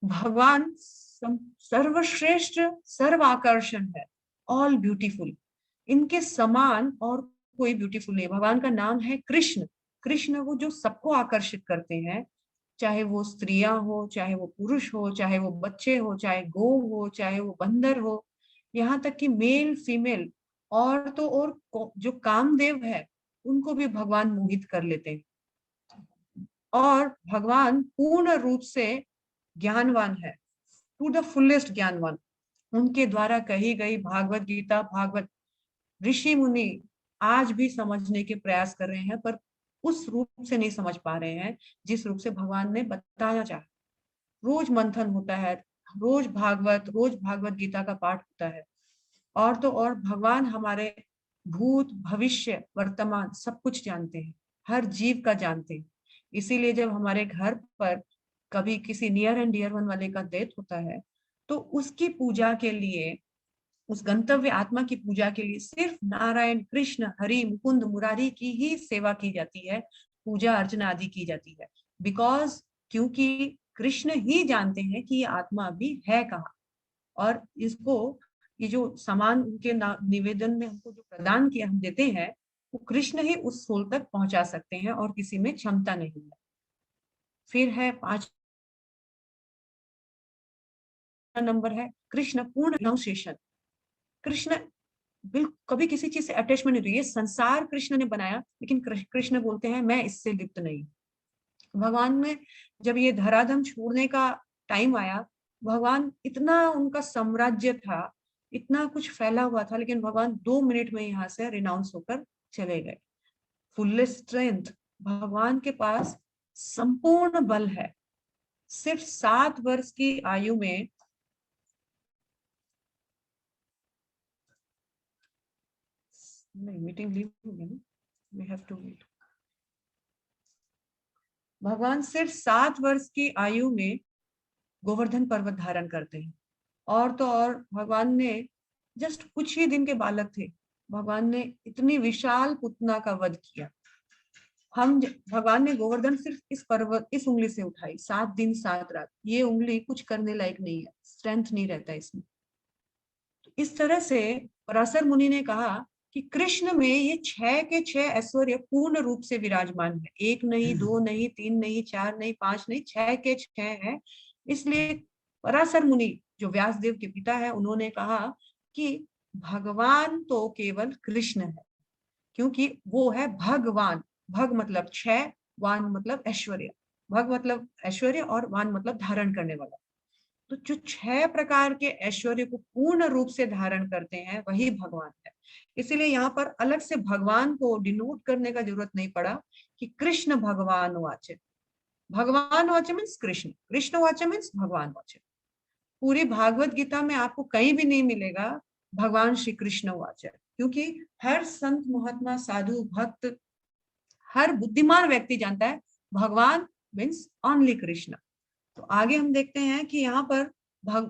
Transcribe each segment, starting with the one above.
भगवान सर्वश्रेष्ठ, सर्व आकर्षण है, ऑल ब्यूटीफुल। इनके समान और कोई ब्यूटीफुल नहीं। भगवान का नाम है कृष्ण। कृष्ण वो जो सबको आकर्षित करते हैं, चाहे वो स्त्रियां हो, चाहे वो पुरुष हो, चाहे वो बच्चे हो, चाहे गौ हो, चाहे वो बंदर हो, यहाँ तक कि मेल फीमेल, और तो और जो कामदेव है उनको भी भगवान मोहित कर लेते हैं। और भगवान पूर्ण रूप से ज्ञानवान है, टू द फुलेस्ट ज्ञानवान। उनके द्वारा कही गई भागवत गीता, भागवत, ऋषि मुनि आज भी समझने के प्रयास कर रहे हैं, पर उस रूप से नहीं समझ पा रहे हैं जिस रूप से भगवान ने बताया। चाहे रोज मंथन होता है, रोज भागवत गीता का पाठ होता है, और तो और भगवान हमारे भूत भविष्य वर्तमान सब कुछ जानते हैं, हर जीव का जानते हैं। इसीलिए जब हमारे घर पर कभी किसी नियर एंड डियर वन वाले का डेथ होता है, तो उसकी पूजा के लिए, उस गंतव्य आत्मा की पूजा के लिए सिर्फ नारायण कृष्ण हरि मुकुंद मुरारी की ही सेवा की जाती है, पूजा अर्चना आदि की जाती है। बिकॉज, क्योंकि कृष्ण ही जानते हैं कि ये आत्मा अभी है कहाँ, और इसको, ये जो सामान उनके निवेदन में हमको जो प्रदान किया हम देते हैं, वो कृष्ण ही उस सोल तक पहुंचा सकते हैं और किसी में क्षमता नहीं है। फिर है 5 नंबर है कृष्ण पूर्ण रिनाउंसिएशन। कृष्ण बिल्कुल कभी किसी चीज से अटैचमेंट नहीं होती। ये संसार कृष्ण ने बनाया, लेकिन कृष्ण बोलते हैं मैं इससे लिप्त नहीं। भगवान ने जब ये धराधाम छोड़ने का टाइम आया, भगवान इतना उनका साम्राज्य था, इतना कुछ फैला हुआ था, लेकिन भगवान 2 मिनट में यहाँ से रिनाउंस होकर चले गए। फुल स्ट्रेंथ, भगवान के पास संपूर्ण बल है। सिर्फ 7 वर्ष की आयु में, नहीं मीटिंग लीव हो गई ना, वी हैव टू मीट। भगवान सिर्फ 7 वर्ष की आयु में गोवर्धन पर्वत धारण करते हैं, और तो और भगवान ने जस्ट कुछ ही दिन के बालक थे, भगवान ने इतनी विशाल पुतना का वध किया। भगवान ने गोवर्धन सिर्फ इस पर्वत, इस उंगली से उठाई, 7 दिन 7 रात। ये उंगली कुछ करने लायक नहीं है, स्ट्रेंथ नहीं रहता इसमें। तो इस तरह से पराशर मुनि ने कहा कि कृष्ण में ये 6 के 6 ऐश्वर्य पूर्ण रूप से विराजमान है। एक नहीं, दो नहीं, तीन नहीं, चार नहीं, पांच नहीं, 6 के 6 है। इसलिए पराशर मुनि जो व्यासदेव के पिता है, उन्होंने कहा कि भगवान तो केवल कृष्ण है, क्योंकि वो है भगवान। भग मतलब 6, वान मतलब ऐश्वर्य। भग मतलब ऐश्वर्य और वान मतलब धारण करने वाला। तो जो 6 प्रकार के ऐश्वर्य को पूर्ण रूप से धारण करते हैं, वही भगवान है। इसीलिए यहाँ पर अलग से भगवान को डिनोट करने का जरूरत नहीं पड़ा कि कृष्ण भगवान वाच्य। भगवान वाच्य मीन्स कृष्ण, कृष्ण वाच्य मीन्स भगवान वाच्य। पूरी भागवत गीता में आपको कहीं भी नहीं मिलेगा भगवान श्री कृष्ण वाच्य, क्योंकि हर संत महात्मा साधु भक्त, हर बुद्धिमान व्यक्ति जानता है भगवान मीन्स ओनली कृष्ण। तो आगे हम देखते हैं कि यहाँ पर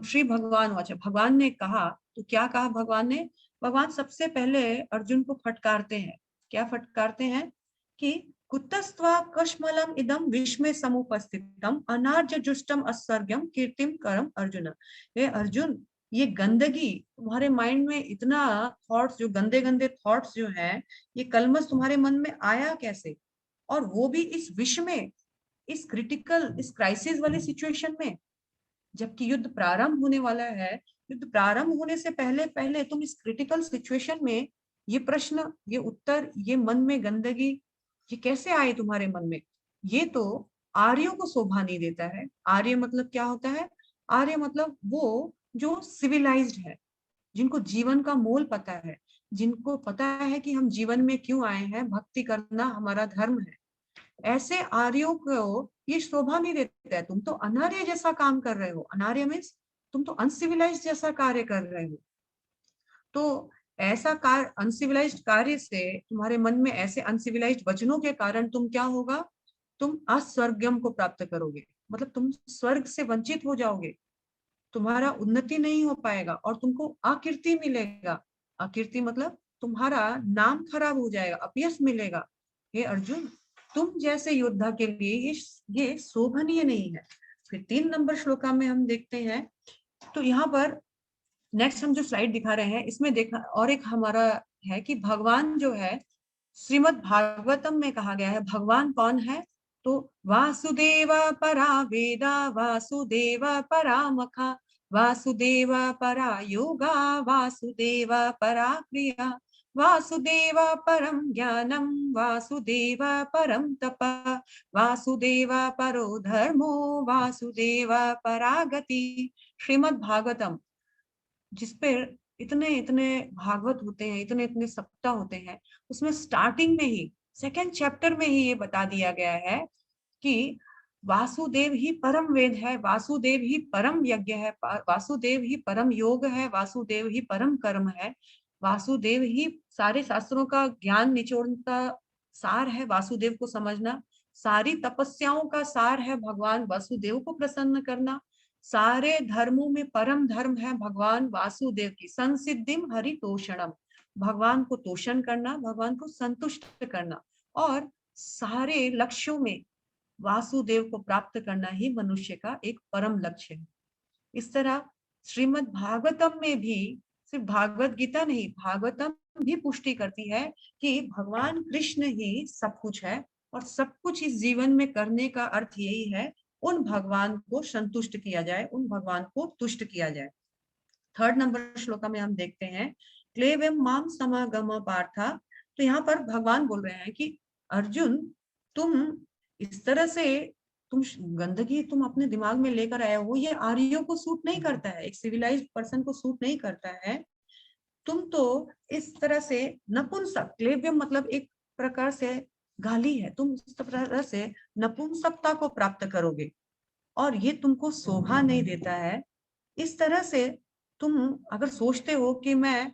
श्री भगवान वाचा, भगवान ने कहा, तो क्या कहा भगवान ने? भगवान सबसे पहले अर्जुन को फटकारते हैं। क्या फटकारते हैं? कि कुतस्त्वा कश्मलम इदम विश्व समुपस्थितम अनार्य जुष्टम असर्ग्यम कीर्तिम करम अर्जुन। ये अर्जुन, ये गंदगी तुम्हारे माइंड में, इतना थॉट्स, जो गंदे गंदे थॉट्स जो हैं, ये कलमश तुम्हारे मन में आया कैसे? और वो भी इस विश्व में, इस क्रिटिकल, इस क्राइसिस वाली सिचुएशन में, जबकि युद्ध प्रारंभ होने वाला है। युद्ध प्रारंभ होने से पहले पहले तुम इस क्रिटिकल सिचुएशन में ये प्रश्न, ये उत्तर, ये मन में गंदगी, ये कैसे आए तुम्हारे मन में? ये तो आर्यों को शोभा नहीं देता है। आर्य मतलब क्या होता है? आर्य मतलब वो जो सिविलाइज्ड है, जिनको जीवन का मोल पता है, जिनको पता है कि हम जीवन में क्यों आए हैं, भक्ति करना हमारा धर्म है। ऐसे आर्यों को ये शोभा नहीं देता है। तुम तो अनार्य जैसा काम कर रहे हो। अनार्य मीन्स तुम तो अनसिविलाइज जैसा कार्य कर रहे हो। तो ऐसा कार्य, अनसिविलाइज्ड कार्य से तुम्हारे मन में ऐसे अनसिविलाइज्ड वचनों के कारण तुम क्या होगा? तुम अस्वर्गम को प्राप्त करोगे, मतलब तुम स्वर्ग से वंचित हो जाओगे। तुम्हारा उन्नति नहीं हो पाएगा और तुमको अकीर्ति मिलेगा। अकीर्ति मतलब तुम्हारा नाम खराब हो जाएगा, अपयश मिलेगा। हे अर्जुन, तुम जैसे योद्धा के लिए ये शोभनीय नहीं है। फिर 3 नंबर श्लोका में हम देखते हैं, तो यहाँ पर नेक्स्ट हम जो स्लाइड दिखा रहे हैं इसमें देखा और एक हमारा है कि भगवान जो है श्रीमद् भागवतम में कहा गया है भगवान कौन है, तो वासुदेव परा वेदा वासुदेव परा मखा वासुदेव परा योगा वासुदेव परा क्रिया वासुदेव परम ज्ञानम वासुदेव परम तप वासुदेव परो धर्मो वासुदेव परा गति। श्रीमद् भागवतम जिस पे इतने इतने भागवत होते हैं, इतने इतने सप्ताह होते हैं, उसमें स्टार्टिंग में ही सेकंड चैप्टर में ही ये बता दिया गया है कि वासुदेव ही परम वेद है, वासुदेव ही परम यज्ञ है, वासुदेव ही परम योग है, वासुदेव ही परम कर्म है, वासुदेव ही सारे शास्त्रों का ज्ञान निचोड़ने का सार है, वासुदेव को समझना, सारी तपस्याओं का सार है भगवान वासुदेव को प्रसन्न करना, सारे धर्मों में परम धर्म है भगवान वासुदेव की संसिद्धिम हरि तोषणम, भगवान को तोषण करना, भगवान को संतुष्ट करना, और सारे लक्ष्यों में वासुदेव को प्राप्त करना ही मनुष्य का एक परम लक्ष्य है। इस तरह श्रीमद् भागवतम में भी सिर्फ भागवत गीता नहीं, भागवतम भी पुष्टि करती है कि भगवान कृष्ण ही सब कुछ है और सब कुछ इस जीवन में करने का अर्थ यही है उन भगवान को संतुष्ट किया जाए, उन भगवान को तुष्ट किया जाए। थर्ड नंबर श्लोका में हम देखते हैं क्लेवम माम समागम पार्था, तो यहाँ पर भगवान बोल रहे हैं कि अर्जुन तुम इस तरह से तुम गंदगी तुम अपने दिमाग में लेकर आए हो, ये आर्यों को सूट नहीं करता है, एक सिविलाइज्ड पर्सन को सूट नहीं करता है। तुम तो इस तरह से नपुंसक, क्लेव्यम मतलब एक प्रकार से गाली है, तुम इस तरह से नपुंसकता को प्राप्त करोगे और ये तुमको शोभा नहीं देता है। इस तरह से तुम अगर सोचते हो कि मैं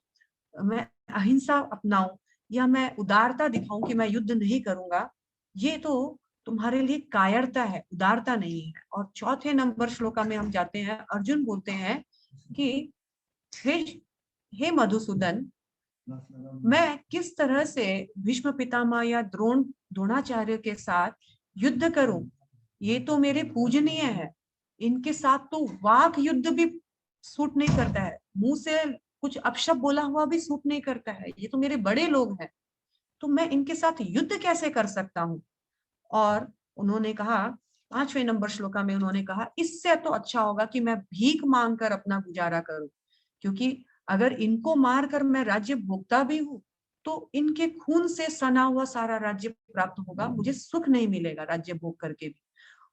अहिंसा अपनाऊं या मैं उदारता दिखाऊं कि मैं युद्ध नहीं करूंगा, ये तो तुम्हारे लिए कायरता है, उदारता नहीं है। और चौथे नंबर श्लोका में हम जाते हैं, अर्जुन बोलते हैं कि हे मधुसूदन, मैं किस तरह से भीष्म पितामह या द्रोणाचार्य के साथ युद्ध करूं, ये तो मेरे पूजनीय है, इनके साथ तो वाक युद्ध भी सूट नहीं करता है, मुंह से कुछ अपशब्द बोला हुआ भी सूट नहीं करता है, ये तो मेरे बड़े लोग हैं, तो मैं इनके साथ युद्ध कैसे कर सकता हूँ। और उन्होंने कहा 5वें नंबर श्लोका में उन्होंने कहा इससे तो अच्छा होगा कि मैं भीख मांगकर अपना गुजारा करूं, क्योंकि अगर इनको मारकर मैं राज्य भोगता भी हूं तो इनके खून से सना हुआ सारा राज्य प्राप्त होगा, मुझे सुख नहीं मिलेगा राज्य भोग करके भी।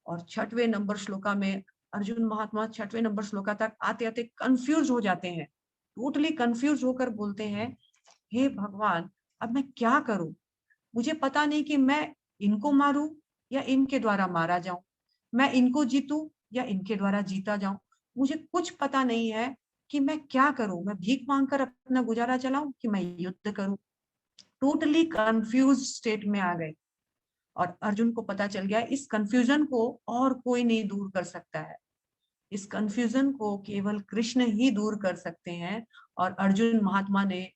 और 6वें नंबर श्लोका में अर्जुन महात्मा 6वें नंबर श्लोका तक आते आते कंफ्यूज हो जाते हैं, टोटली कंफ्यूज होकर बोलते हैं हे भगवान अब मैं क्या करूं, मुझे पता नहीं कि मैं इनको मारूं या इनके द्वारा मारा जाऊं, मैं इनको जीतूं या इनके द्वारा जीता जाऊं, मुझे कुछ पता नहीं है कि मैं क्या करूं, मैं भीख मांगकर अपना गुजारा चलाऊं कि मैं युद्ध करूं। टोटली कंफ्यूज स्टेट में आ गए और अर्जुन को पता चल गया इस कंफ्यूजन को और कोई नहीं दूर कर सकता है, इस कंफ्यूजन को केवल कृष्ण ही दूर कर सकते हैं। और अर्जुन महात्मा ने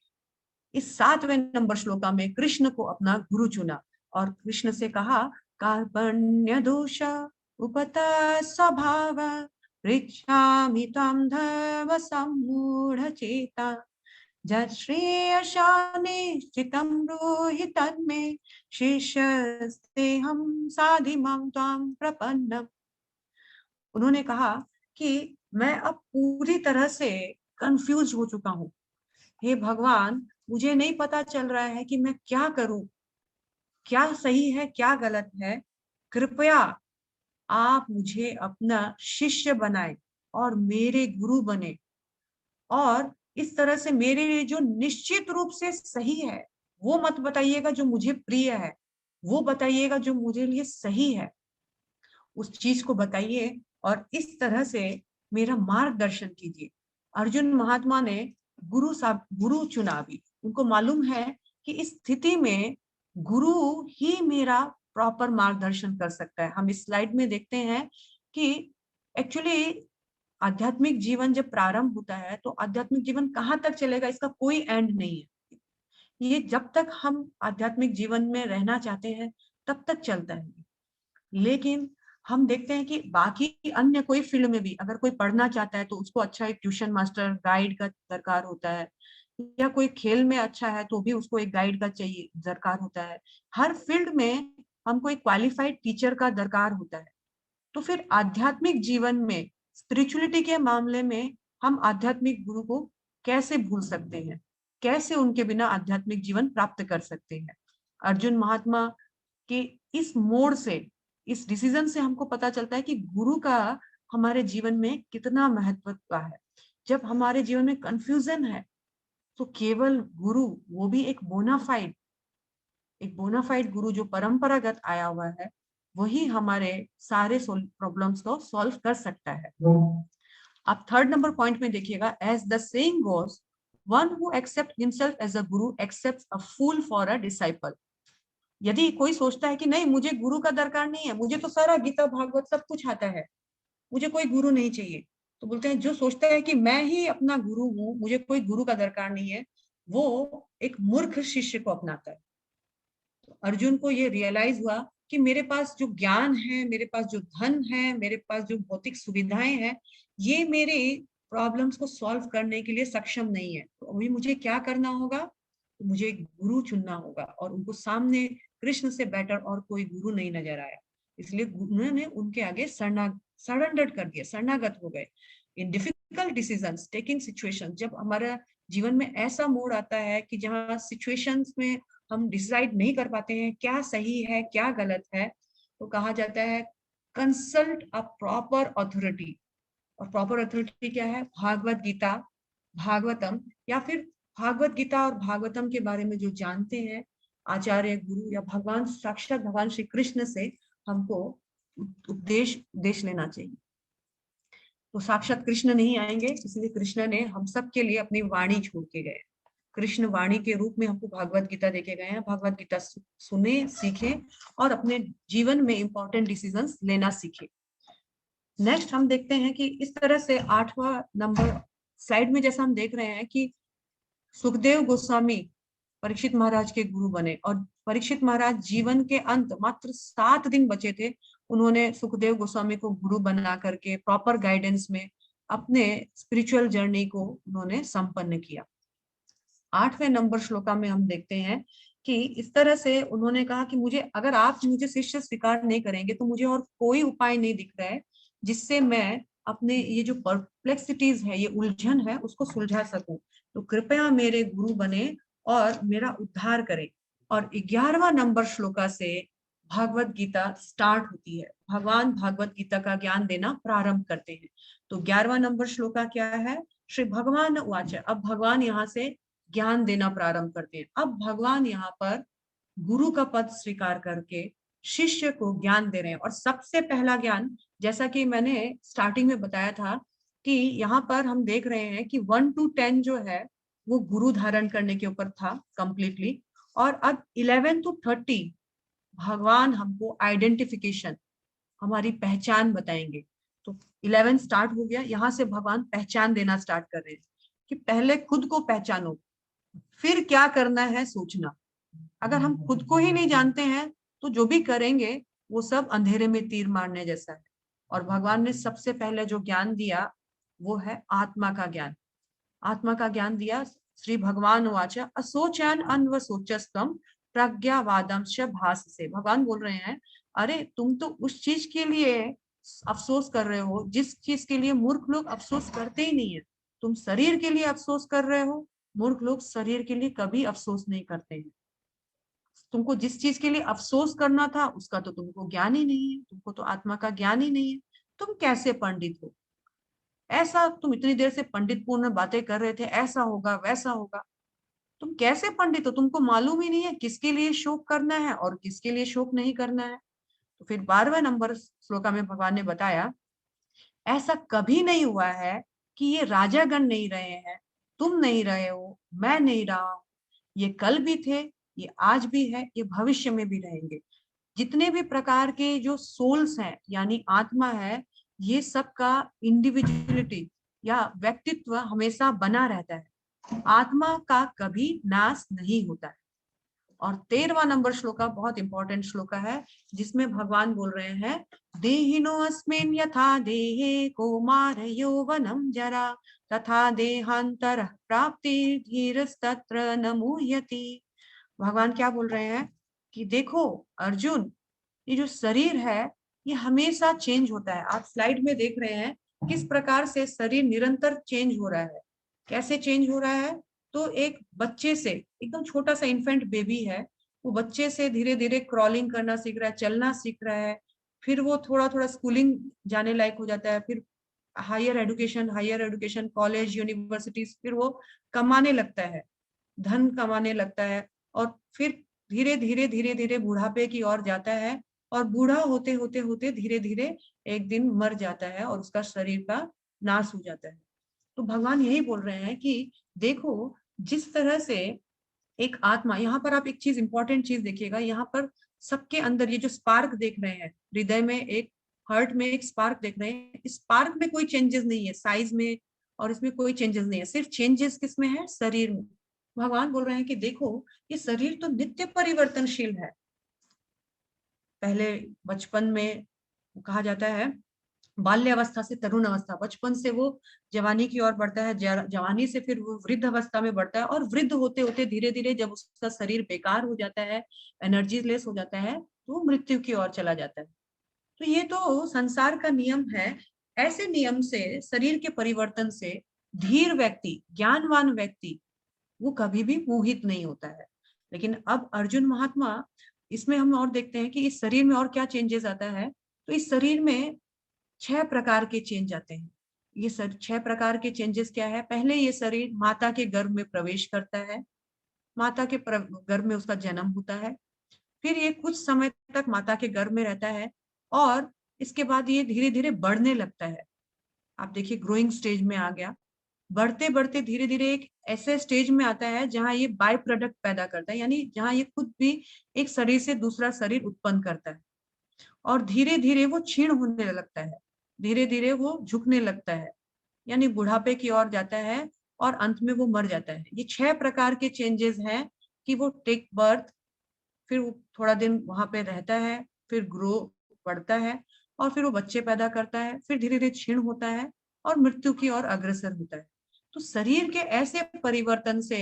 इस 7वें नंबर श्लोका में कृष्ण को अपना गुरु चुना और कृष्ण से कहा कार्पण्य दोष उपता स्वभाव पृच्छामि त्वां धर्म सम्मूढ़ चेता जत् श्रेयसा निश्चितं ब्रूहि तन्मे शिष्यस्तेऽहं साधिमां त्वां प्रपन्नम्। उन्होंने कहा कि मैं अब पूरी तरह से कंफ्यूज हो चुका हूँ, हे भगवान मुझे नहीं पता चल रहा है कि मैं क्या करूं, क्या सही है क्या गलत है, कृपया आप मुझे अपना शिष्य बनाए और मेरे गुरु बने और इस तरह से मेरे लिए जो निश्चित रूप से सही है वो मत बताइएगा जो मुझे प्रिय है, वो बताइएगा जो मुझे लिए सही है, उस चीज को बताइए और इस तरह से मेरा मार्गदर्शन कीजिए। अर्जुन महात्मा ने गुरु चुना भी, उनको मालूम है कि इस स्थिति में गुरु ही मेरा प्रॉपर मार्गदर्शन कर सकता है। हम इस स्लाइड में देखते हैं कि एक्चुअली आध्यात्मिक जीवन जब प्रारंभ होता है तो आध्यात्मिक जीवन कहाँ तक चलेगा इसका कोई एंड नहीं है, ये जब तक हम आध्यात्मिक जीवन में रहना चाहते हैं तब तक चलता है। लेकिन हम देखते हैं कि बाकी अन्य कोई फील्ड में भी अगर कोई पढ़ना चाहता है तो उसको अच्छा एक ट्यूशन मास्टर गाइड का दरकार होता है, या कोई खेल में अच्छा है तो भी उसको एक गाइड का चाहिए दरकार होता है। हर फील्ड में हमको एक क्वालिफाइड टीचर का दरकार होता है। तो फिर आध्यात्मिक जीवन में, स्पिरिचुअलिटी के मामले में, हम आध्यात्मिक गुरु को कैसे भूल सकते हैं? कैसे उनके बिना आध्यात्मिक जीवन प्राप्त कर सकते हैं? अर्जुन महात्मा के इस मोड़ से, इस डिसीजन से हमको पता चलता है कि गुरु का हमारे जीवन में कितना महत्व का है। जब हमारे जीवन में कंफ्यूजन है तो केवल गुरु, वो भी एक बोनाफाइड गुरु जो परंपरागत आया हुआ है, वही हमारे सारे प्रॉब्लम्स को सॉल्व कर सकता है। आप थर्ड नंबर पॉइंट में देखिएगा, as the saying goes, one who accept himself as a guru accepts a fool for a disciple. यदि कोई सोचता है कि नहीं मुझे गुरु का दरकार नहीं है, मुझे तो सारा गीता भागवत सब कुछ आता है, मुझे कोई गुरु नहीं चाहिए, तो बोलते हैं जो सोचता है कि मैं ही अपना गुरु हूँ, मुझे कोई गुरु का दरकार नहीं है, वो एक मूर्ख शिष्य को अपनाता है। तो अर्जुन को ये रियलाइज हुआ कि मेरे पास जो ज्ञान है, मेरे पास जो धन है, मेरे पास जो भौतिक सुविधाएं हैं, ये मेरे प्रॉब्लम्स को सॉल्व करने के लिए सक्षम नहीं है। तो अभी मुझे क्या करना होगा? तो मुझे एक गुरु चुनना होगा, और उनको सामने कृष्ण से बेटर और कोई गुरु नहीं नजर आया, इसलिए उन्होंने उनके आगे सरेंडर कर दिया, शरणागत हो गए। इन डिफिकल्ट डिसीजंस टेकिंग सिचुएशन, जब हमारा जीवन में ऐसा मोड़ आता है कि जहाँ सिचुएशंस में हम डिसाइड नहीं कर पाते हैं क्या सही है क्या गलत है, तो कहा जाता है कंसल्ट अ प्रॉपर अथॉरिटी। और प्रॉपर अथॉरिटी क्या है? भागवत गीता, भागवतम, या फिर भागवत गीता और भागवतम के बारे में जो जानते हैं आचार्य, गुरु, या भगवान, साक्षात भगवान श्री कृष्ण से हमको उपदेश उपदेश लेना चाहिए। तो साक्षात कृष्ण नहीं आएंगे, इसलिए कृष्ण ने हम सब के लिए अपनी वाणी छोड़ के गए। कृष्ण वाणी के रूप में हमको भागवत गीता देके गए हैं। भागवत गीता सुने, सीखे और अपने जीवन में इंपॉर्टेंट डिसीजंस लेना सीखे। नेक्स्ट हम देखते हैं कि इस तरह से 8वां नंबर स्लाइड में जैसा हम देख रहे हैं कि सुखदेव गोस्वामी परीक्षित महाराज के गुरु बने, और परीक्षित महाराज जीवन के अंत मात्र 7 दिन बचे थे, उन्होंने सुखदेव गोस्वामी को गुरु बना करके प्रॉपर गाइडेंस में अपने स्पिरिचुअल जर्नी को उन्होंने संपन्न किया। 8वें नंबर श्लोका में हम देखते हैं कि इस तरह से उन्होंने कहा कि मुझे, अगर आप मुझे शिष्य स्वीकार नहीं करेंगे तो मुझे और कोई उपाय नहीं दिख रहा है जिससे मैं अपने ये जो परप्लेक्सिटीज है, ये उलझन है, उसको सुलझा सकूं। तो कृपया मेरे गुरु बने और मेरा उद्धार करें। और 11वां नंबर श्लोका से भागवत गीता स्टार्ट होती है। भगवान भागवत गीता का ज्ञान देना प्रारंभ करते हैं। तो 11वां नंबर श्लोका क्या है? श्री भगवान वाच। अब भगवान यहाँ से ज्ञान देना प्रारंभ करते हैं। अब भगवान यहाँ पर गुरु का पद स्वीकार करके शिष्य को ज्ञान दे रहे हैं। और सबसे पहला ज्ञान, जैसा कि मैंने स्टार्टिंग में बताया था, कि यहाँ पर हम देख रहे हैं कि 1 to 10 जो है वो गुरु धारण करने के ऊपर था कंप्लीटली, और अब 11 to 30 भगवान हमको आइडेंटिफिकेशन, हमारी पहचान बताएंगे। तो 11 स्टार्ट हो गया, यहाँ से भगवान पहचान देना स्टार्ट कर रहे हैं कि पहले खुद को पहचानो, फिर क्या करना है सोचना। अगर हम खुद को ही नहीं जानते हैं तो जो भी करेंगे वो सब अंधेरे में तीर मारने जैसा है। और भगवान ने सबसे पहले जो ज्ञान दिया वो है आत्मा का ज्ञान। आत्मा का ज्ञान दिया। श्री भगवान वाचा असोचन अन्व सोचस्तम प्रज्ञावादम भास से। भगवान बोल रहे हैं, अरे तुम तो उस चीज के लिए अफसोस कर रहे हो जिस चीज के लिए मूर्ख लोग अफसोस करते ही नहीं है। तुम शरीर के लिए अफसोस कर रहे हो, मूर्ख लोग शरीर के लिए कभी अफसोस नहीं करते हैं। तुमको जिस चीज के लिए अफसोस करना था उसका तो तुमको ज्ञान ही नहीं है, तुमको तो आत्मा का ज्ञान ही नहीं है। तुम कैसे पंडित हो? ऐसा तुम इतनी देर से पंडित पूर्ण बातें कर रहे थे, ऐसा होगा वैसा होगा, तुम कैसे पंडित हो? तुमको मालूम ही नहीं है किसके लिए शोक करना है और किसके लिए शोक नहीं करना है। तो फिर 12वें नंबर श्लोका में भगवान ने बताया, ऐसा कभी नहीं हुआ है कि ये राजागण नहीं रहे हैं, तुम नहीं रहे हो, मैं नहीं रहा हूं। ये कल भी थे, ये आज भी है, ये भविष्य में भी रहेंगे। जितने भी प्रकार के जो सोल्स हैं यानी आत्मा है, ये सबका इंडिविजुअलिटी या व्यक्तित्व हमेशा बना रहता है। आत्मा का कभी नाश नहीं होता है। और 13वां नंबर श्लोका बहुत इंपॉर्टेंट श्लोका है, जिसमें भगवान बोल रहे हैं, देहिनो अस्मिन् यथा देहे कौमार यौवनम जरा तथा देहांतर प्राप्ति धीरस्तत्र न मुह्यति। भगवान क्या बोल रहे हैं कि देखो अर्जुन, ये जो शरीर है ये हमेशा चेंज होता है। आप स्लाइड में देख रहे हैं किस प्रकार से शरीर निरंतर चेंज हो रहा है। कैसे चेंज हो रहा है? तो एक बच्चे से, एकदम छोटा सा इन्फेंट बेबी है, वो बच्चे से धीरे धीरे क्रॉलिंग करना सीख रहा है, चलना सीख रहा है, फिर वो थोड़ा थोड़ा स्कूलिंग जाने लायक हो जाता है, फिर हायर एजुकेशन, कॉलेज, यूनिवर्सिटीज, फिर वो कमाने लगता है, धन कमाने लगता है, और फिर धीरे धीरे बुढ़ापे की ओर जाता है, और बूढ़ा होते होते होते धीरे धीरे एक दिन मर जाता है और उसका शरीर का नाश हो जाता है। तो भगवान यही बोल रहे हैं कि देखो, जिस तरह से एक आत्मा, यहाँ पर आप एक चीज, इंपॉर्टेंट चीज देखिएगा, यहाँ पर सबके अंदर ये जो स्पार्क देख रहे हैं, हृदय में एक, हार्ट में एक स्पार्क देख रहे हैं, इस स्पार्क में कोई चेंजेस नहीं है साइज में, और इसमें कोई चेंजेस नहीं है, सिर्फ चेंजेस किसमें है? शरीर में। भगवान बोल रहे हैं कि देखो, ये शरीर तो नित्य परिवर्तनशील है। पहले बचपन में कहा जाता है, बाल्य अवस्था से तरुण अवस्था, बचपन से वो जवानी की ओर बढ़ता है, जवानी से फिर वो वृद्ध अवस्था में बढ़ता है, और वृद्ध होते होते धीरे धीरे जब उसका शरीर बेकार हो जाता है, एनर्जी लेस हो जाता है, तो वो मृत्यु की ओर चला जाता है। तो ये तो संसार का नियम है। ऐसे नियम से, शरीर के परिवर्तन से धीर व्यक्ति, ज्ञानवान व्यक्ति, वो कभी भी मोहित नहीं होता है। लेकिन अब अर्जुन महात्मा, इसमें हम और देखते हैं कि इस शरीर में और क्या चेंजेस आता है। तो इस शरीर में 6 प्रकार के चेंज आते हैं। ये 6 प्रकार के चेंजेस क्या है? पहले ये शरीर माता के गर्भ में प्रवेश करता है, माता के गर्भ में उसका जन्म होता है, फिर ये कुछ समय तक माता के गर्भ में रहता है, और इसके बाद ये धीरे धीरे बढ़ने लगता है। आप देखिए, ग्रोइंग स्टेज में आ गया, बढ़ते बढ़ते धीरे धीरे एक ऐसे स्टेज में आता है जहां ये बाय प्रोडक्ट पैदा करता है, यानी जहां ये खुद भी एक शरीर से दूसरा शरीर उत्पन्न करता है, और धीरे धीरे वो क्षीण होने लगता है, धीरे धीरे वो झुकने लगता है, यानी बुढ़ापे की ओर जाता है, और अंत में वो मर जाता है। ये 6 प्रकार के चेंजेस हैं कि वो टेक बर्थ, फिर वो थोड़ा दिन वहां पे रहता है, फिर ग्रो, बढ़ता है, और फिर वो बच्चे पैदा करता है, फिर धीरे धीरे क्षीण होता है और मृत्यु की ओर अग्रसर होता है। तो शरीर के ऐसे परिवर्तन से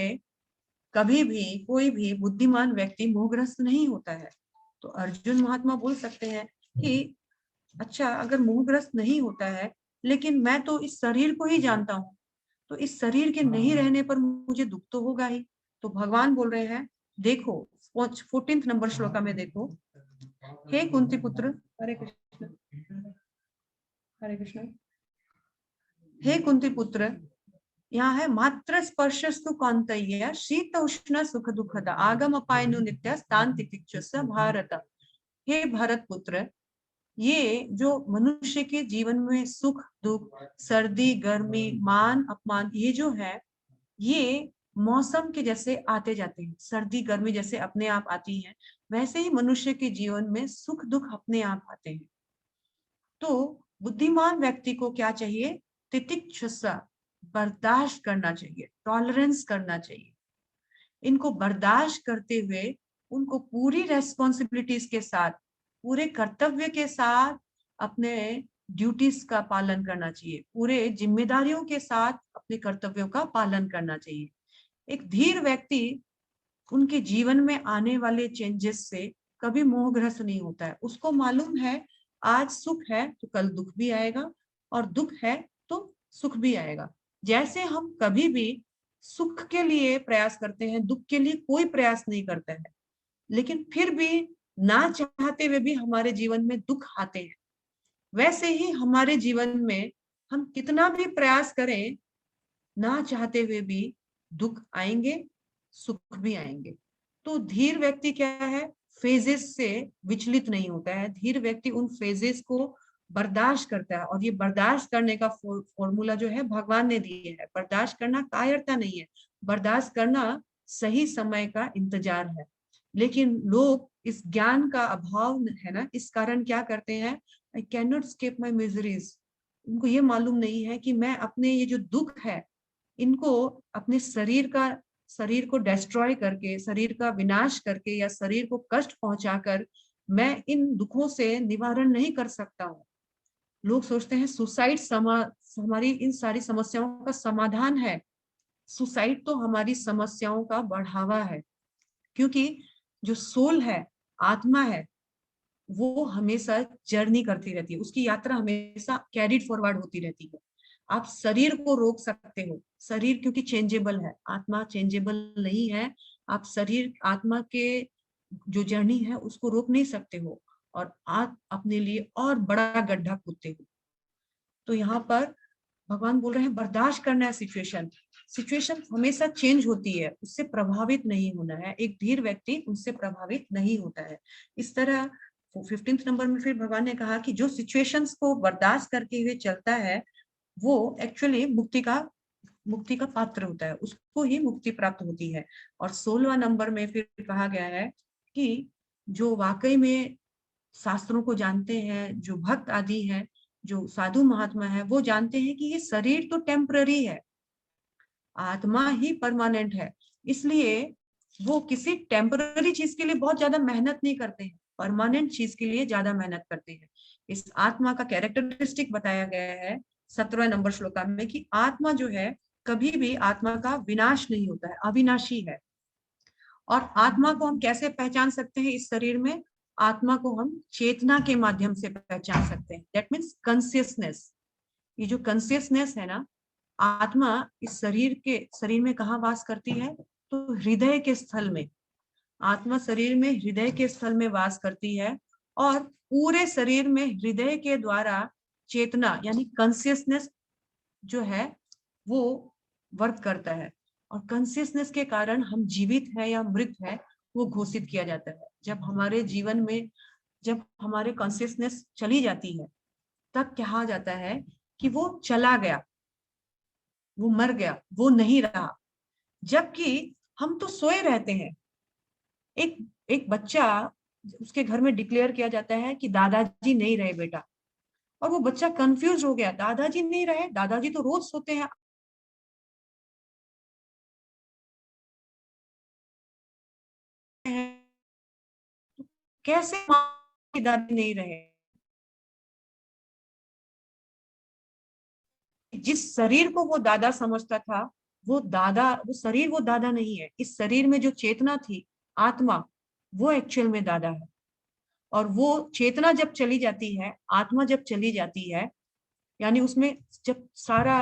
कभी भी कोई भी बुद्धिमान व्यक्ति मोहग्रस्त नहीं होता है। तो अर्जुन महात्मा बोल सकते हैं कि अच्छा, अगर मोहग्रस्त नहीं होता है, लेकिन मैं तो इस शरीर को ही जानता हूँ, तो इस शरीर के नहीं रहने पर मुझे दुख तो होगा ही। तो भगवान बोल रहे हैं, देखो 14th नंबर श्लोका में देखो, हे कुंती पुत्र, हरे कृष्ण, हरे कृष्ण, हे कुंती पुत्र, यहाँ है, मात्र स्पर्शस्तु कौन्तेय शीत उष्ण सुख दुखद आगम अपायनु नित्य स्थान तितिक्षुष भारत। हे भरत पुत्र, ये जो मनुष्य के जीवन में सुख दुख, सर्दी गर्मी, मान अपमान, ये जो है, ये मौसम के जैसे आते जाते हैं। सर्दी गर्मी जैसे अपने आप आती हैं, वैसे ही मनुष्य के जीवन में सुख दुख अपने आप आते हैं। तो बुद्धिमान व्यक्ति को क्या चाहिए? तितिक्षुषा, बर्दाश्त करना चाहिए, टॉलरेंस करना चाहिए। इनको बर्दाश्त करते हुए उनको पूरी रेस्पॉन्सिबिलिटीज के साथ, पूरे कर्तव्य के साथ अपने ड्यूटीज का पालन करना चाहिए, पूरे जिम्मेदारियों के साथ अपने कर्तव्यों का पालन करना चाहिए। एक धीर व्यक्ति उनके जीवन में आने वाले चेंजेस से कभी मोहग्रस्त नहीं होता है। उसको मालूम है आज सुख है तो कल दुख भी आएगा, और दुख है तो सुख भी आएगा। जैसे हम कभी भी सुख के लिए प्रयास करते हैं, दुख के लिए कोई प्रयास नहीं करता है, लेकिन फिर भी ना चाहते हुए भी हमारे जीवन में दुख आते हैं, वैसे ही हमारे जीवन में हम कितना भी प्रयास करें, ना चाहते हुए भी दुख आएंगे, सुख भी आएंगे। तो धीर व्यक्ति क्या है? फेजेस से विचलित नहीं होता है। धीर व्यक्ति उन फेजेस को बर्दाश्त करता है, और ये बर्दाश्त करने का फॉर्मूला जो है भगवान ने दिए है। बर्दाश्त करना कायरता नहीं है, बर्दाश्त करना सही समय का इंतजार है। लेकिन लोग इस ज्ञान का अभाव है ना, इस कारण क्या करते हैं? I can not escape my miseries. उनको ये मालूम नहीं है कि मैं अपने ये जो दुख है, इनको अपने शरीर का शरीर को डिस्ट्रॉय करके, शरीर का विनाश करके या शरीर को कष्ट पहुंचाकर मैं इन दुखों से निवारण नहीं कर सकता हूँ। लोग सोचते हैं सुसाइड हमारी इन सारी समस्याओं का समाधान है। सुसाइड तो हमारी समस्याओं का बढ़ावा है, क्योंकि जो सोल है, आत्मा है, वो हमेशा जर्नी करती रहती है, उसकी यात्रा हमेशा कैरिड फॉरवर्ड होती रहती है। आप शरीर को रोक सकते हो, शरीर क्योंकि चेंजेबल है, आत्मा चेंजेबल नहीं है। आप शरीर आत्मा के जो जर्नी है उसको रोक नहीं सकते हो, और आप अपने लिए और बड़ा गड्ढा खोदते हो। तो यहाँ पर भगवान बोल रहे हैं बर्दाश्त करना है सिचुएशन। सिचुएशन हमेशा चेंज होती है, उससे प्रभावित नहीं होना है। एक धीर व्यक्ति उनसे प्रभावित नहीं होता है। इस तरह 15th नंबर में फिर भगवान ने कहा कि जो सिचुएशंस को बर्दाश्त करके हुए चलता है वो एक्चुअली मुक्ति का पात्र होता है, उसको ही मुक्ति प्राप्त होती है। और 16वां नंबर में फिर कहा गया है कि जो वाकई में शास्त्रों को जानते हैं, जो भक्त आदि हैं, जो साधु महात्मा है, वो जानते हैं कि ये शरीर तो टेम्पररी है, आत्मा ही परमानेंट है। इसलिए वो किसी टेम्पररी चीज के लिए बहुत ज्यादा मेहनत नहीं करते हैं, परमानेंट चीज के लिए ज्यादा मेहनत करते हैं। इस आत्मा का कैरेक्टरिस्टिक बताया गया है 17वें नंबर श्लोका में कि आत्मा जो है कभी भी आत्मा का विनाश नहीं होता है, अविनाशी है। और आत्मा को हम कैसे पहचान सकते हैं इस शरीर में? आत्मा को हम चेतना के माध्यम से पहचान सकते हैं, दैट मीन्स कॉन्शियसनेस। ये जो कॉन्शियसनेस है ना, आत्मा इस शरीर में कहाँ वास करती है? तो हृदय के स्थल में। आत्मा शरीर में हृदय के स्थल में वास करती है, और पूरे शरीर में हृदय के द्वारा चेतना यानी कॉन्शियसनेस जो है वो वर्क करता है। और कॉन्शियसनेस के कारण हम जीवित है या मृत है वो घोषित किया जाता है। जब हमारे जीवन में जब हमारे कॉन्शियसनेस चली जाती है तब कहा जाता है कि वो चला गया, वो मर गया, वो नहीं रहा। जबकि हम तो सोए रहते हैं। एक एक बच्चा, उसके घर में डिक्लेयर किया जाता है कि दादाजी नहीं रहे बेटा, और वो बच्चा कंफ्यूज हो गया, दादाजी नहीं रहे, दादाजी तो रोज सोते हैं, कैसे माँ की दादी नहीं रहे? जिस शरीर को वो दादा समझता था, वो शरीर वो दादा नहीं है। इस शरीर में जो चेतना थी, आत्मा, वो एक्चुअल में दादा है। और वो चेतना जब चली जाती है, आत्मा जब चली जाती है, यानी उसमें जब सारा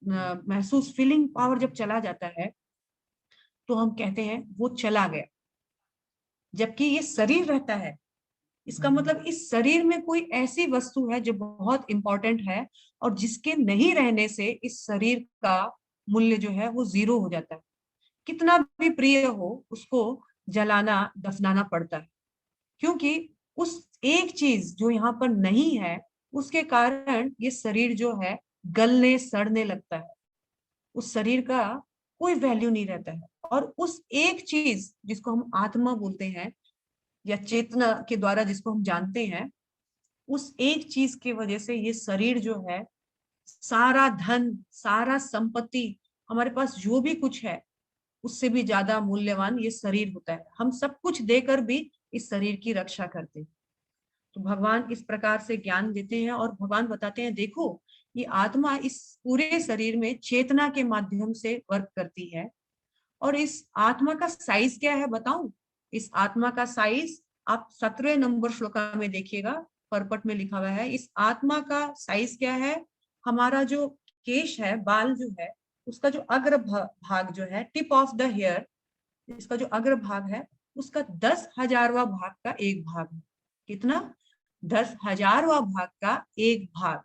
महसूस फीलिंग पावर जब चला जाता है, तो हम कहते हैं वो चला गया। जबकि ये शरीर रहता है, इसका मतलब इस शरीर में कोई ऐसी वस्तु है जो बहुत इंपॉर्टेंट है, और जिसके नहीं रहने से इस शरीर का मूल्य जो है वो जीरो हो जाता है। कितना भी प्रिय हो, उसको जलाना दफनाना पड़ता है, क्योंकि उस एक चीज जो यहाँ पर नहीं है उसके कारण ये शरीर जो है गलने सड़ने लगता है। उस शरीर का कोई वैल्यू नहीं रहता है। और उस एक चीज जिसको हम आत्मा बोलते हैं या चेतना के द्वारा जिसको हम जानते हैं, उस एक चीज की वजह से ये शरीर जो है, सारा धन, सारा संपत्ति, हमारे पास जो भी कुछ है उससे भी ज्यादा मूल्यवान ये शरीर होता है। हम सब कुछ देकर भी इस शरीर की रक्षा करते हैं। तो भगवान इस प्रकार से ज्ञान देते हैं, और भगवान बताते हैं देखो, ये आत्मा इस पूरे शरीर में चेतना के माध्यम से वर्क करती है। और इस आत्मा का साइज क्या है बताऊं? इस आत्मा का साइज आप 17वें नंबर श्लोका में देखिएगा, परपट में लिखा हुआ है। इस आत्मा का साइज क्या है? हमारा जो केश है, बाल जो है, उसका जो अग्र भाग जो है, टिप ऑफ द हेयर, इसका जो अग्र भाग है उसका 10,000वां भाग का एक भाग है। कितना? 10,000वां भाग का एक भाग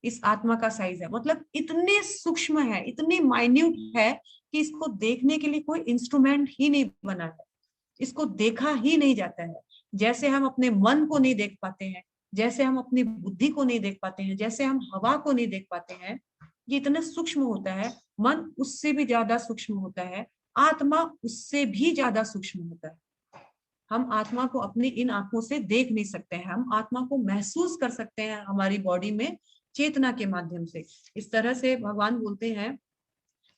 इस आत्मा का साइज है। मतलब इतने सूक्ष्म है, इतनी माइन्यूट है कि इसको देखने के लिए कोई इंस्ट्रूमेंट ही नहीं बना है, इसको देखा ही नहीं जाता है। जैसे हम अपने मन को नहीं देख पाते हैं, जैसे हम अपनी बुद्धि को नहीं देख पाते हैं, जैसे हम हवा को नहीं देख पाते हैं, ये इतना सूक्ष्म होता है। मन उससे भी ज्यादा सूक्ष्म होता है, आत्मा उससे भी ज्यादा सूक्ष्म होता है। हम आत्मा को अपनी इन आंखों से देख नहीं सकते हैं, हम आत्मा को महसूस कर सकते हैं हमारी बॉडी में चेतना के माध्यम से। इस तरह से भगवान बोलते हैं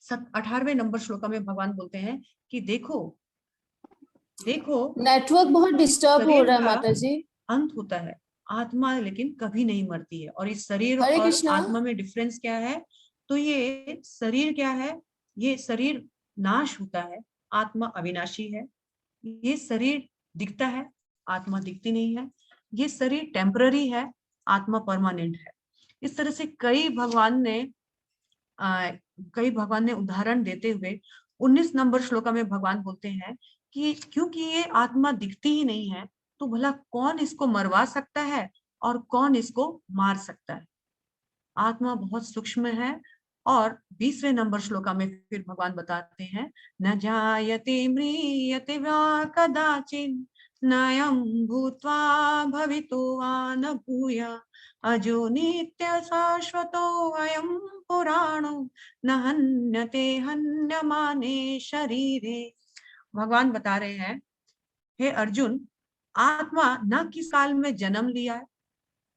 18वें नंबर श्लोका में भगवान बोलते हैं कि देखो देखो, नेटवर्क बहुत डिस्टर्ब हो शरीर रहा है का माता जी। अंत होता है, आत्मा लेकिन कभी नहीं मरती है। और इस शरीर हरे और कृष्णा। आत्मा में डिफरेंस क्या है? तो ये शरीर क्या है? ये शरीर नाश होता है, आत्मा अविनाशी है। ये शरीर दिखता है, आत्मा दिखती नहीं है। ये शरीर टेम्पररी है, आत्मा परमानेंट है। इस तरह से कई भगवान ने उदाहरण देते हुए 19 नंबर श्लोका में भगवान बोलते हैं कि क्योंकि ये आत्मा दिखती ही नहीं है, तो भला कौन इसको मरवा सकता है और कौन इसको मार सकता है? आत्मा बहुत सूक्ष्म है। और 20वें नंबर श्लोका में फिर भगवान बताते हैं, न जायते म्रियते वा कदाचिन नयं भूत्वा भवितो वा न भूया अजो नित्य शाश्वतो अयं पुराणो न हन्यते हन्यमाने शरीरे। भगवान बता रहे हैं, हे अर्जुन, आत्मा न किस काल में जन्म लिया है,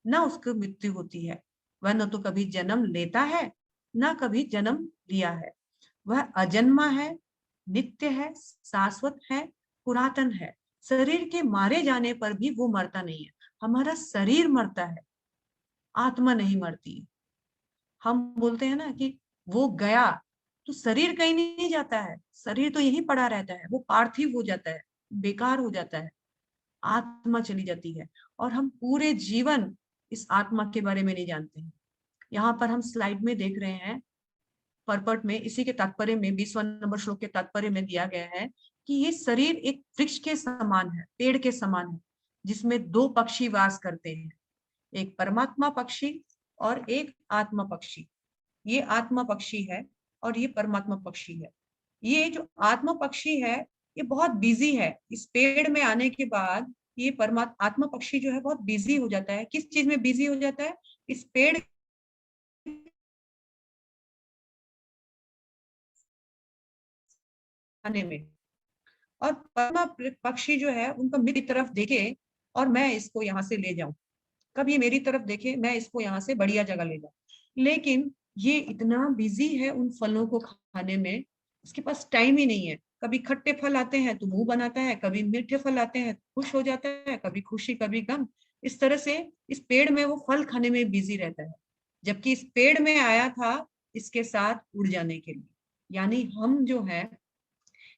न उसकी मृत्यु होती है। वह न तो कभी जन्म लेता है, न कभी जन्म लिया है। वह अजन्मा है, नित्य है, शाश्वत है, पुरातन है। शरीर के मारे जाने पर भी वो मरता नहीं है। हमारा शरीर मरता है, आत्मा नहीं मरती। हम बोलते हैं ना कि वो गया, तो शरीर कहीं नहीं जाता है, शरीर तो यहीं पड़ा रहता है, वो पार्थिव हो जाता है, बेकार हो जाता है, आत्मा चली जाती है। और हम पूरे जीवन इस आत्मा के बारे में नहीं जानते हैं। यहाँ पर हम स्लाइड में देख रहे हैं, परपट में, इसी के तात्पर्य में 20वां नंबर श्लोक के तात्पर्य में दिया गया है कि ये शरीर एक वृक्ष के समान है, पेड़ के समान है, जिसमें दो पक्षी वास करते हैं, एक परमात्मा पक्षी और एक आत्मा पक्षी। ये आत्मा पक्षी है और ये परमात्मा पक्षी है। ये जो आत्मा पक्षी है, ये बहुत बिजी है। इस पेड़ में आने के बाद ये परमात्मा आत्मा पक्षी जो है बहुत बिजी हो जाता है। किस चीज में बिजी हो जाता है? इस पेड़ आने में। और परमा पक्षी जो है उनका मेरी तरफ देखे और मैं इसको यहाँ से ले जाऊं, कभी मेरी तरफ देखे मैं इसको यहाँ से बढ़िया जगह ले जाऊं। लेकिन ये इतना बिजी है उन फलों को खाने में, उसके पास टाइम ही नहीं है। कभी खट्टे फल आते हैं तो मुंह बनाता है, कभी मीठे फल आते हैं तो खुश हो जाता है, कभी खुशी कभी गम। इस तरह से इस पेड़ में वो फल खाने में बिजी रहता है, जबकि इस पेड़ में आया था इसके साथ उड़ जाने के लिए। यानी हम जो है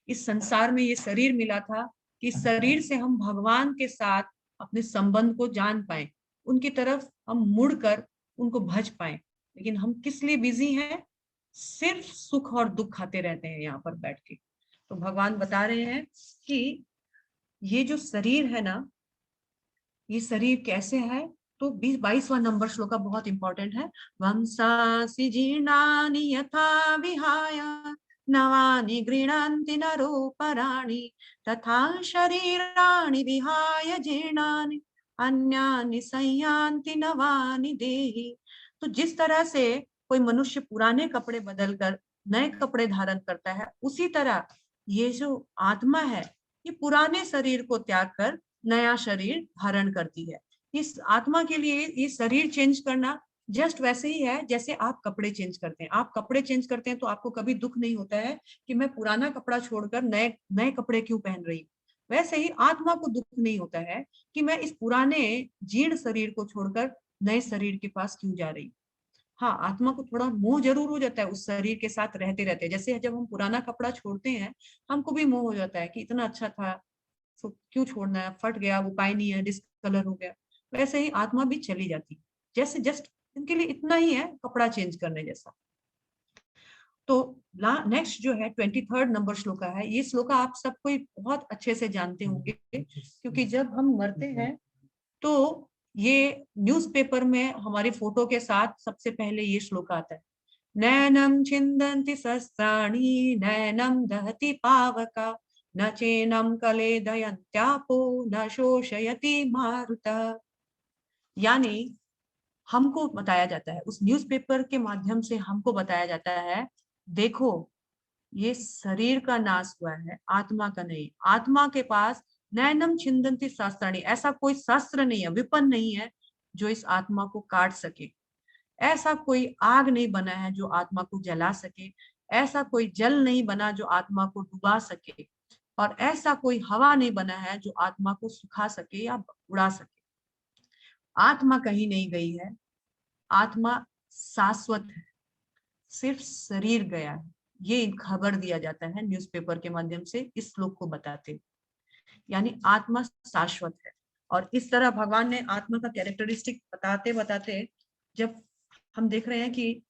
इस संसार में ये शरीर मिला था कि शरीर से हम भगवान के साथ अपने संबंध को जान पाए, उनकी तरफ हम मुड़कर उनको भज पाए। लेकिन हम किस लिए बिजी हैं? सिर्फ सुख और दुख खाते रहते हैं यहाँ पर बैठ के। तो भगवान बता रहे हैं कि ये जो शरीर है ना, ये शरीर कैसे है? तो 22वां नंबर श्लोका बहुत इंपॉर्टेंट है। वंसासी जीर्णानि यथा विहाय नवानि गृह्णन्ति नरोपराणि तथा शरीराणि विहाय जीर्णानि अन्यानि संयान्ति नवानि देहि। तो जिस तरह से कोई मनुष्य पुराने कपड़े बदलकर नए कपड़े धारण करता है, उसी तरह ये जो आत्मा है, ये पुराने शरीर को त्याग कर नया शरीर धारण करती है। इस आत्मा के लिए ये शरीर चेंज करना जस्ट वैसे ही है जैसे आप कपड़े चेंज करते हैं। आप कपड़े चेंज करते हैं तो आपको कभी दुख नहीं होता है कि मैं पुराना कपड़ा छोड़कर नए नए कपड़े क्यों पहन रही हूँ। वैसे ही आत्मा को दुख नहीं होता है कि मैं इस पुराने जीर्ण शरीर को छोड़कर नए शरीर के पास क्यों जा रही हूँ। हाँ, आत्मा को थोड़ा मोह जरूर हो जाता है उस शरीर के साथ रहते रहते। जैसे जब हम पुराना कपड़ा छोड़ते हैं, हमको भी मोह हो जाता है कि इतना अच्छा था, तो क्यों छोड़ना है, फट गया, वो पाई नहीं है, डिस्कलर हो गया। वैसे ही आत्मा भी चली जाती है, जैसे जस्ट इनके लिए इतना ही है कपड़ा चेंज करने जैसा। तो नेक्स्ट जो है 23rd नंबर श्लोका है। ये श्लोका आप सब कोई बहुत अच्छे से जानते होंगे, क्योंकि जब हम मरते हैं तो ये न्यूज़पेपर में हमारी फोटो के साथ सबसे पहले ये श्लोक आता है। नैनम छिन्दन्ति शस्त्राणि नैनम दहति पावका न चेनम कलेदयन्त्यापो न शोषयति मारुतः। यानी हमको बताया जाता है, उस न्यूज़पेपर के माध्यम से हमको बताया जाता है, देखो ये शरीर का नाश हुआ है, आत्मा का नहीं। आत्मा के पास नैनम छिन्दन्ति शस्त्राणि, ऐसा कोई शस्त्र नहीं है, विपन नहीं है जो इस आत्मा को काट सके। ऐसा कोई आग नहीं बना है जो आत्मा को जला सके। ऐसा कोई जल नहीं बना जो आत्मा को डुबा सके, और ऐसा कोई हवा नहीं बना है जो आत्मा को सुखा सके या उड़ा सके। आत्मा कहीं नहीं गई है, आत्मा शाश्वत है, सिर्फ शरीर गया है। ये खबर दिया जाता है न्यूज़पेपर के माध्यम से इस श्लोक को बताते हुए, यानी आत्मा शाश्वत है। और इस तरह भगवान ने आत्मा का कैरेक्टरिस्टिक बताते बताते, जब हम देख रहे हैं कि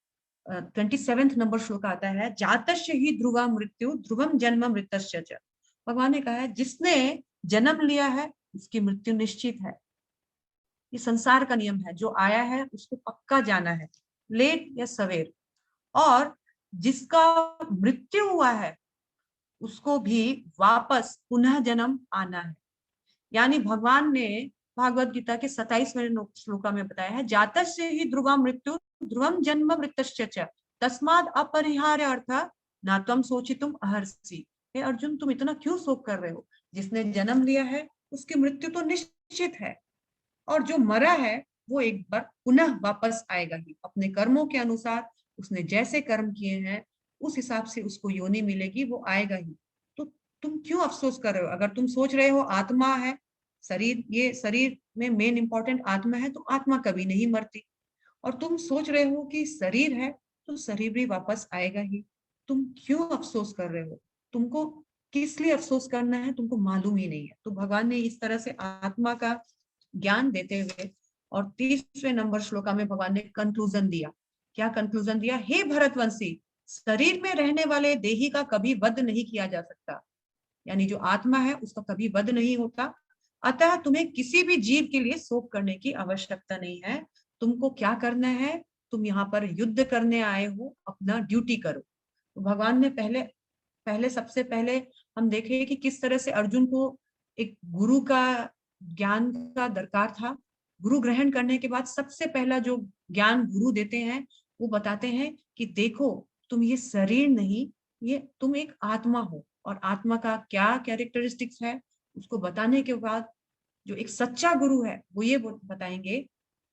27 नंबर श्लोक आता है, जातस्य ही ध्रुवा मृत्यु ध्रुवम जन्म मृतस्य च। भगवान ने कहा है जिसने जन्म लिया है उसकी मृत्यु निश्चित है। ये संसार का नियम है, जो आया है उसको पक्का जाना है, लेट या सवेर। और जिसका मृत्यु हुआ है उसको भी वापस पुनः जन्म आना है। यानी भगवान ने भागवत गीता के 27वें श्लोका में बताया है, जातस्य ही ध्रुवा मृत्यु ध्रुवम जन्म मृतस्य च तस्माद अपरिहार्य अर्थ न त्वं शोचितुम अर्हसि। हे अर्जुन, तुम इतना क्यों शोक कर रहे हो? जिसने जन्म लिया है उसकी मृत्यु तो निश्चित है, और जो मरा है वो एक बार पुनः वापस आएगा ही अपने कर्मों के अनुसार। उसने जैसे कर्म किए हैं उस हिसाब से उसको योनि मिलेगी, वो आएगा ही। तो तुम क्यों अफसोस कर रहे हो? अगर तुम सोच रहे हो आत्मा है, शरीर, ये शरीर में मेन इंपॉर्टेंट आत्मा है, तो आत्मा कभी नहीं मरती। और तुम सोच रहे हो कि शरीर है, तो शरीर भी वापस आएगा ही। तुम क्यों अफसोस कर रहे हो? तुमको किस लिए अफसोस करना है तुमको मालूम ही नहीं है। तो भगवान ने इस तरह से आत्मा का ज्ञान देते हुए, और 30वें नंबर श्लोका में भगवान ने कंक्लूजन दिया। क्या कंक्लूजन दिया? हे भरतवंशी, शरीर में रहने वाले देही का कभी वध नहीं किया जा सकता, यानी जो आत्मा है उसका कभी वध नहीं होता। अतः तुम्हें किसी भी जीव के लिए शोक करने की आवश्यकता नहीं है। तुमको क्या करना है? तुम यहाँ पर युद्ध करने आए हो, अपना ड्यूटी करो। तो भगवान ने पहले पहले सबसे पहले हम देखें कि किस तरह से अर्जुन को एक गुरु का ज्ञान का दरकार था। गुरु ग्रहण करने के बाद सबसे पहला जो ज्ञान गुरु देते हैं वो बताते हैं कि देखो, तुम ये शरीर नहीं, ये तुम एक आत्मा हो, और आत्मा का क्या कैरेक्टरिस्टिक्स है उसको बताने के बाद जो एक सच्चा गुरु है वो ये बताएंगे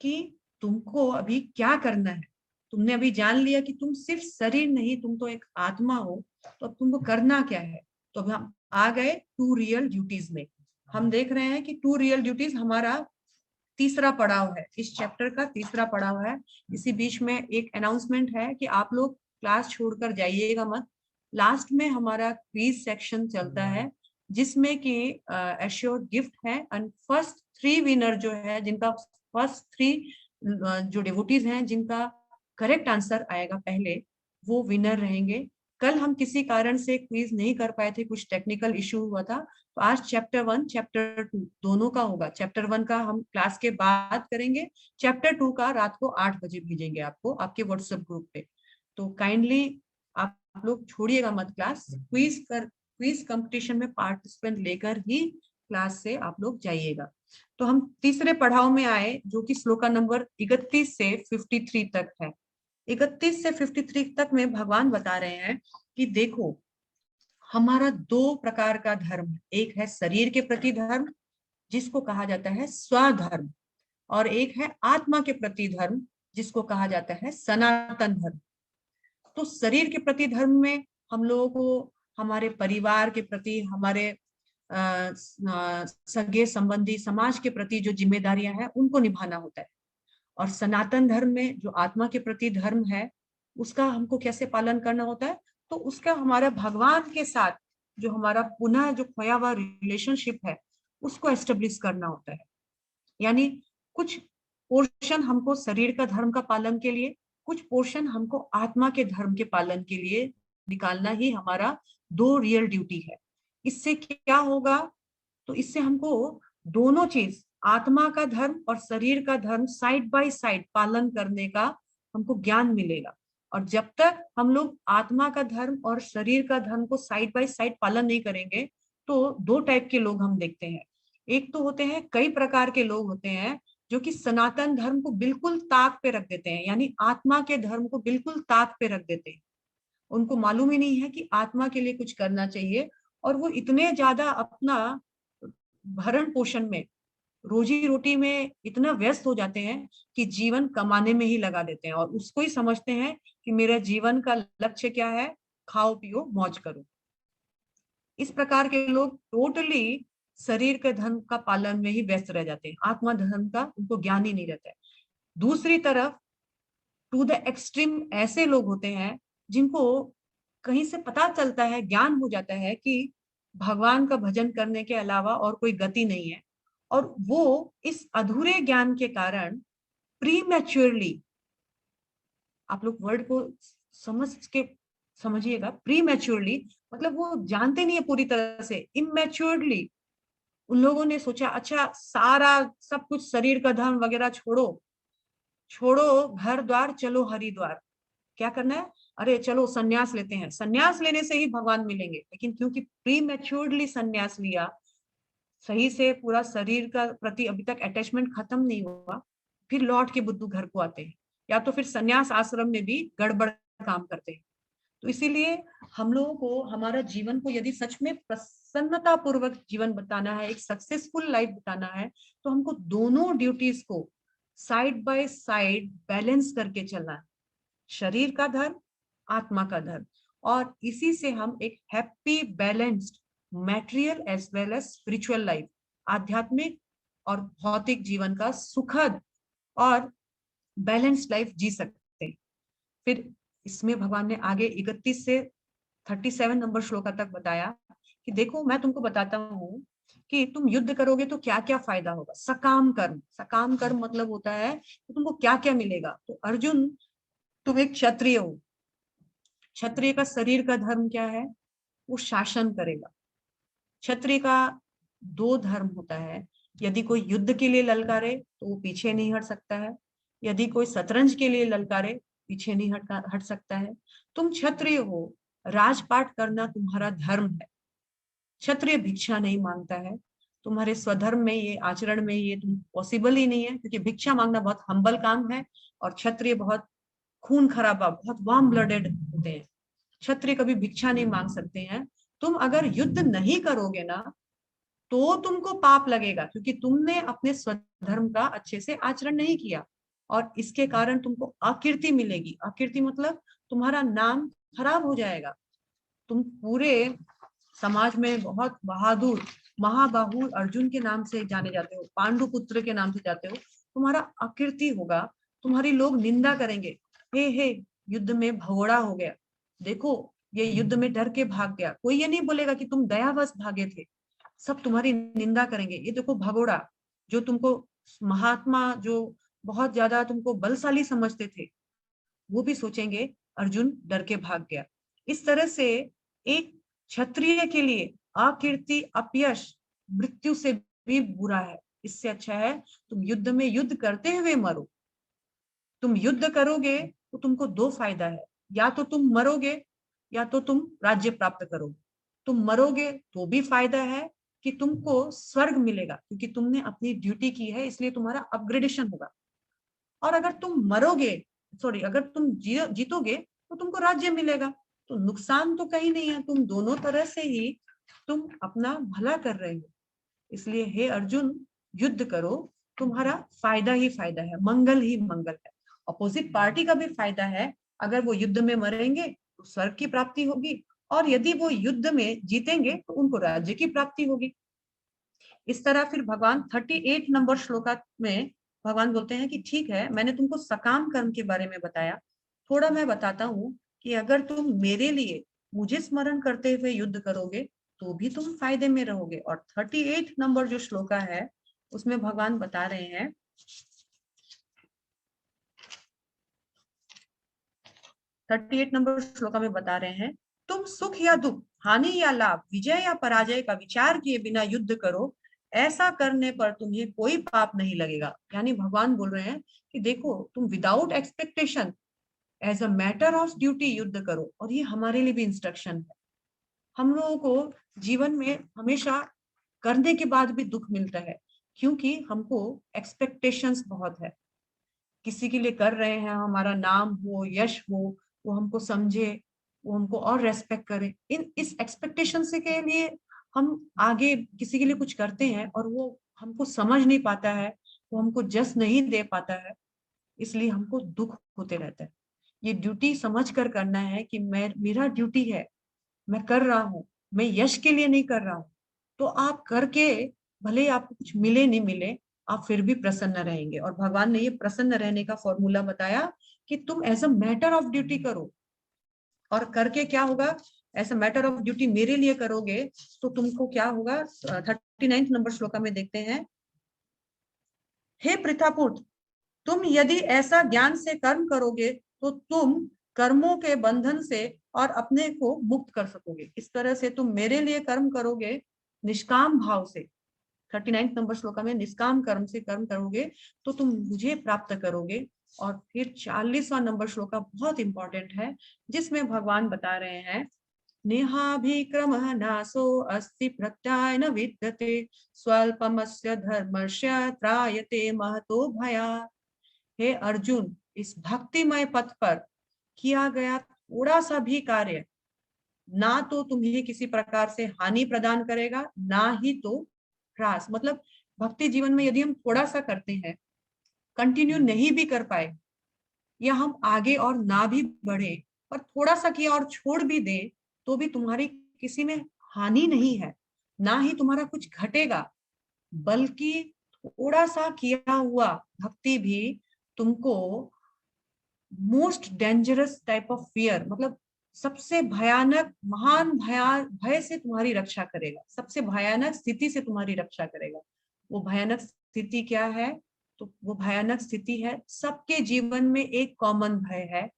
कि तुमको अभी क्या करना है। तुमने अभी जान लिया कि तुम सिर्फ शरीर नहीं, तुम तो एक आत्मा हो, तो अब तुमको करना क्या है। तो अब हम आ गए टू रियल ड्यूटीज में। हम देख रहे हैं कि टू रियल ड्यूटीज हमारा तीसरा पड़ाव है, इस चैप्टर का तीसरा पड़ाव है। इसी बीच में एक अनाउंसमेंट है कि आप लोग क्लास छोड़कर जाइएगा मत। लास्ट में हमारा क्विज सेक्शन चलता है, जिसमें कि एश्योर्ड गिफ्ट है, एंड फर्स्ट 3 विनर जो है, जिनका फर्स्ट 3 जो डिवोटीज हैं जिनका करेक्ट आंसर आएगा पहले, वो विनर रहेंगे। कल हम किसी कारण से क्विज नहीं कर पाए थे, कुछ टेक्निकल इश्यू हुआ था, तो आज चैप्टर 1 चैप्टर 2 दोनों का होगा। चैप्टर 1 का हम क्लास के बाद करेंगे, चैप्टर 2 का रात को 8 बजे भेजेंगे आपको आपके व्हाट्सएप ग्रुप पे। तो काइंडली आप लोग छोड़िएगा मत क्लास। क्विज कंपटीशन में पार्टिसिपेंट लेकर ही क्लास से आप लोग जाइएगा। तो हम तीसरे पड़ाव में आए, जो कि श्लोका नंबर 31 से 53 तक है। 31 से 53 तक में भगवान बता रहे हैं कि देखो, हमारा 2 प्रकार का धर्म, एक है शरीर के प्रति धर्म जिसको कहा जाता है स्वधर्म, और एक है आत्मा के प्रति धर्म जिसको कहा जाता है सनातन धर्म। तो शरीर के प्रति धर्म में हम लोगों को हमारे परिवार के प्रति, हमारे सगे संबंधी, समाज के प्रति जो जिम्मेदारियां हैं उनको निभाना होता है। और सनातन धर्म में जो आत्मा के प्रति धर्म है उसका हमको कैसे पालन करना होता है? तो उसका हमारा भगवान के साथ जो हमारा पुनः जो खोया हुआ रिलेशनशिप है उसको एस्टेब्लिश करना होता है। यानी कुछ पोर्शन हमको शरीर का धर्म का पालन के लिए, कुछ पोर्शन हमको आत्मा के धर्म के पालन के लिए निकालना ही हमारा 2 रियल ड्यूटी है। इससे क्या होगा? तो इससे हमको दोनों चीज, आत्मा का धर्म और शरीर का धर्म साइड बाय साइड पालन करने का हमको ज्ञान मिलेगा। और जब तक हम लोग आत्मा का धर्म और शरीर का धर्म को साइड बाय साइड पालन नहीं करेंगे, तो 2 टाइप के लोग हम देखते हैं। एक तो होते हैं, कई प्रकार के लोग होते हैं जो कि सनातन धर्म को बिल्कुल ताक पे रख देते हैं, यानी आत्मा के धर्म को बिल्कुल ताक पे रख देते हैं। उनको मालूम ही नहीं है कि आत्मा के लिए कुछ करना चाहिए, और वो इतने ज्यादा अपना भरण पोषण में, रोजी रोटी में इतना व्यस्त हो जाते हैं कि जीवन कमाने में ही लगा देते हैं, और उसको ही समझते हैं कि मेरा जीवन का लक्ष्य क्या है, खाओ पियो मौज करो। इस प्रकार के लोग टोटली शरीर के धर्म का पालन में ही व्यस्त रह जाते हैं, आत्मा धर्म का उनको ज्ञान ही नहीं रहता है। दूसरी तरफ टू द एक्सट्रीम ऐसे लोग होते हैं जिनको कहीं से पता चलता है, ज्ञान हो जाता है कि भगवान का भजन करने के अलावा और कोई गति नहीं है, और वो इस अधूरे ज्ञान के कारण प्रीमैच्योरली, आप लोग वर्ड को समझ के समझिएगा, प्रीमैच्योरली मतलब वो जानते नहीं है पूरी तरह से, इमैच्योरली उन लोगों ने सोचा अच्छा सारा सब कुछ शरीर का धर्म वगैरह छोड़ो, छोड़ो घर द्वार, चलो हरिद्वार। क्या करना है? अरे चलो सन्यास लेते हैं, सन्यास लेने से ही भगवान मिलेंगे। लेकिन क्योंकि प्रीमैच्योरली सन्यास लिया, सही से पूरा शरीर का प्रति अभी तक अटैचमेंट खत्म नहीं हुआ, फिर लौट के बुद्धू घर को आते हैं, या तो फिर सन्यास आश्रम में भी गड़बड़ काम करते हैं। तो इसीलिए हम लोगों को हमारा जीवन को यदि सच में प्रसन्नता पूर्वक जीवन बताना है, एक सक्सेसफुल लाइफ बताना है, तो हमको दोनों ड्यूटीज को साइड बाय साइड बैलेंस करके चलना है, शरीर का धर्म, आत्मा का धर्म। और इसी से हम एक happy balanced material as well as spiritual life, आध्यात्मिक और भौतिक जीवन का सुखद और बैलेंस्ड लाइफ जी सकते हैं। फिर इसमें भगवान ने आगे 31 से 37 नंबर श्लोका तक बताया कि देखो मैं तुमको बताता हूँ कि तुम युद्ध करोगे तो क्या क्या फायदा होगा। सकाम कर्म, सकाम कर्म मतलब होता है कि तुमको क्या क्या मिलेगा। तो अर्जुन, तुम एक क्षत्रिय हो, क्षत्रिय का शरीर का धर्म क्या है? वो शासन करेगा। क्षत्रिय का दो धर्म होता है, यदि कोई युद्ध के लिए ललकारे तो वो पीछे नहीं हट सकता है, यदि कोई शतरंज के लिए ललकारे पीछे नहीं हट सकता है। तुम क्षत्रिय हो, राजपाट करना तुम्हारा धर्म है। क्षत्रिय भिक्षा नहीं मांगता है, तुम्हारे स्वधर्म में ये आचरण में ये तुम पॉसिबल ही नहीं है, क्योंकि भिक्षा मांगना बहुत हम्बल काम है, और क्षत्रिय बहुत खून खराबा, बहुत वार्म ब्लडेड होते हैं। क्षत्रिय कभी भिक्षा नहीं मांग सकते हैं। तुम अगर युद्ध नहीं करोगे ना तो तुमको पाप लगेगा, क्योंकि तुमने अपने स्वधर्म का अच्छे से आचरण नहीं किया, और इसके कारण तुमको अकीर्ति मिलेगी। अकीर्ति मतलब तुम्हारा नाम खराब हो जाएगा, तुम पूरे समाज में बहुत बहादुर महाबाहु अर्जुन के नाम से जाने जाते हो, पांडु पुत्र के नाम से जाते हो, तुम्हारा अकीर्ति होगा, तुम्हारी लोग निंदा करेंगे, हे युद्ध में भगोड़ा हो गया, देखो ये युद्ध में डर के भाग गया। कोई ये नहीं बोलेगा कि तुम दयावश भागे थे, सब तुम्हारी निंदा करेंगे, ये देखो भगोड़ा, जो तुमको महात्मा, जो बहुत ज्यादा तुमको बलशाली समझते थे, वो भी सोचेंगे अर्जुन डर के भाग गया। इस तरह से एक क्षत्रिय के लिए अकीर्ति, अपयश, मृत्यु से भी बुरा है। इससे अच्छा है तुम युद्ध में युद्ध करते हुए मरो। तुम युद्ध करोगे तो तुमको दो फायदा है, या तो तुम मरोगे या तो तुम राज्य प्राप्त करोगे। तुम मरोगे तो भी फायदा है कि तुमको स्वर्ग मिलेगा, क्योंकि तुमने अपनी ड्यूटी की है, इसलिए तुम्हारा अपग्रेडेशन होगा। और अगर तुम मरोगे, सॉरी, अगर तुम जीतोगे तो तुमको राज्य मिलेगा। तो नुकसान तो कहीं नहीं है, तुम दोनों तरह से ही तुम अपना भला कर रहे हो। इसलिए हे अर्जुन, युद्ध करो, तुम्हारा फायदा ही फायदा है, मंगल ही मंगल है। अपोजिट पार्टी का भी फायदा है, अगर वो युद्ध में मरेंगे तो स्वर्ग की प्राप्ति होगी, और यदि वो युद्ध में जीतेंगे तो उनको राज्य की प्राप्ति होगी। इस तरह फिर भगवान 38 नंबर श्लोका में भगवान बोलते हैं कि ठीक है, मैंने तुमको सकाम कर्म के बारे में बताया, थोड़ा मैं बताता हूँ कि अगर तुम मेरे लिए मुझे स्मरण करते हुए युद्ध करोगे तो भी तुम फायदे में रहोगे। और 38 नंबर जो श्लोका है उसमें भगवान बता रहे हैं, 38 नंबर श्लोका में बता रहे हैं, तुम सुख या दुख, हानि या लाभ, विजय या पराजय का विचार किए बिना युद्ध करो, ऐसा करने पर तुम्हें कोई पाप नहीं लगेगा। यानी भगवान बोल रहे हैं कि देखो, तुम without expectation as a matter of duty युद्ध करो। और ये हमारे लिए भी इंस्ट्रक्शन है। हम लोगों को जीवन में हमेशा करने के बाद भी दुख मिलता है, क्योंकि हमको एक्सपेक्टेशंस बहुत है, किसी के लिए कर रहे हैं, हमारा नाम हो, यश हो, वो हमको समझे, वो हमको और रेस्पेक्ट करे, इस एक्सपेक्टेशन से के लिए हम आगे किसी के लिए कुछ करते हैं और वो हमको समझ नहीं पाता है, वो हमको जस्ट नहीं दे पाता है, इसलिए हमको दुख होते रहता है। ये ड्यूटी समझ कर करना है कि मेरा ड्यूटी है, मैं कर रहा हूँ, मैं यश के लिए नहीं कर रहा हूँ। तो आप करके भले ही आपको कुछ मिले नहीं मिले, आप फिर भी प्रसन्न रहेंगे। और भगवान ने ये प्रसन्न रहने का फॉर्मूला बताया कि तुम as a matter of duty करो। और करके क्या होगा, ऐसा मैटर ऑफ ड्यूटी मेरे लिए करोगे तो तुमको क्या होगा। 39 नंबर श्लोका में देखते हैं, हे पृथापुत्र, तुम यदि ऐसा ज्ञान से कर्म करोगे तो तुम कर्मों के बंधन से और अपने को मुक्त कर सकोगे। इस तरह से तुम मेरे लिए कर्म करोगे निष्काम भाव से। 39 नंबर श्लोका में निष्काम कर्म से कर्म करोगे तो तुम मुझे प्राप्त करोगे। और फिर 40वां नंबर श्लोका बहुत इंपॉर्टेंट है, जिसमें भगवान बता रहे हैं, नेहाभिक्रमः नासो अस्ति प्रत्याय न विद्यते स्वल्पमस्य धर्मस्य त्रायते महतो भयात्। हे अर्जुन, इस भक्तिमय पथ पर किया गया थोड़ा सा भी कार्य ना तो तुम्हें किसी प्रकार से हानि प्रदान करेगा, ना ही तो ह्रास। मतलब भक्ति जीवन में यदि हम थोड़ा सा करते हैं, कंटिन्यू नहीं भी कर पाए, या हम आगे और ना भी बढ़े और थोड़ा सा किया और छोड़ भी दे, तो भी तुम्हारी किसी में हानि नहीं है, ना ही तुम्हारा कुछ घटेगा। बल्कि थोड़ा सा किया हुआ भक्ति भी तुमको most dangerous type of fear, मतलब सबसे भयानक महान भय से तुम्हारी रक्षा करेगा, सबसे भयानक स्थिति से तुम्हारी रक्षा करेगा। वो भयानक स्थिति क्या है? तो वो भयानक स्थिति है, सबके जीवन में एक कॉमन भय है,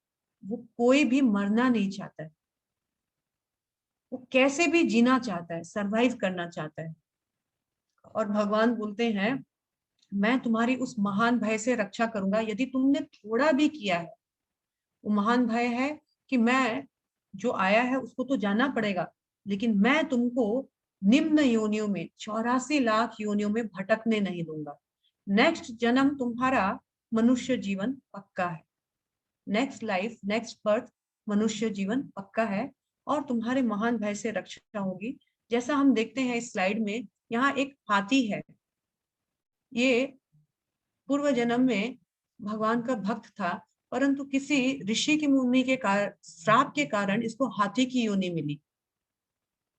वो कोई भी मरना नहीं चाहता है, वो कैसे भी जीना चाहता है, सरवाइव करना चाहता है। और भगवान बोलते हैं, मैं तुम्हारी उस महान भय से रक्षा करूंगा यदि तुमने थोड़ा भी किया है। वो महान भय है कि मैं जो आया है उसको तो जाना पड़ेगा, लेकिन मैं तुमको निम्न योनियों में 84 लाख योनियों में भटकने नहीं दूंगा। नेक्स्ट जन्म तुम्हारा मनुष्य जीवन पक्का है, नेक्स्ट लाइफ नेक्स्ट बर्थ मनुष्य जीवन पक्का है, और तुम्हारे महान भय से रक्षा होगी। जैसा हम देखते हैं इस स्लाइड में, यहाँ एक हाथी है, ये पूर्व जन्म में भगवान का भक्त था, परंतु किसी ऋषि की मुनि के कारण, श्राप के कारण इसको हाथी की योनि मिली।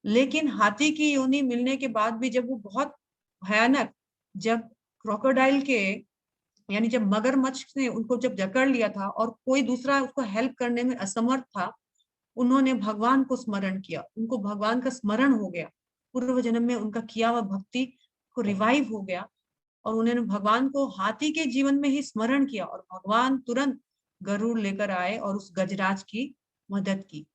लेकिन हाथी की योनि मिलने के बाद भी जब वो बहुत भयानक, जब क्रोकोडाइल के यानी जब मगरमच्छ ने उनको जब जकड़ लिया था और कोई दूसरा उसको हेल्प करने में असमर्थ था, उन्होंने भगवान को स्मरण किया, उनको भगवान का स्मरण हो गया, पूर्व जन्म में उनका किया हुआ भक्ति को रिवाइव हो गया, और उन्होंने भगवान को हाथी के जीवन में ही स्मरण किया, और भगवान तुरंत गरुड़ लेकर आए और उस गजराज की मदद की।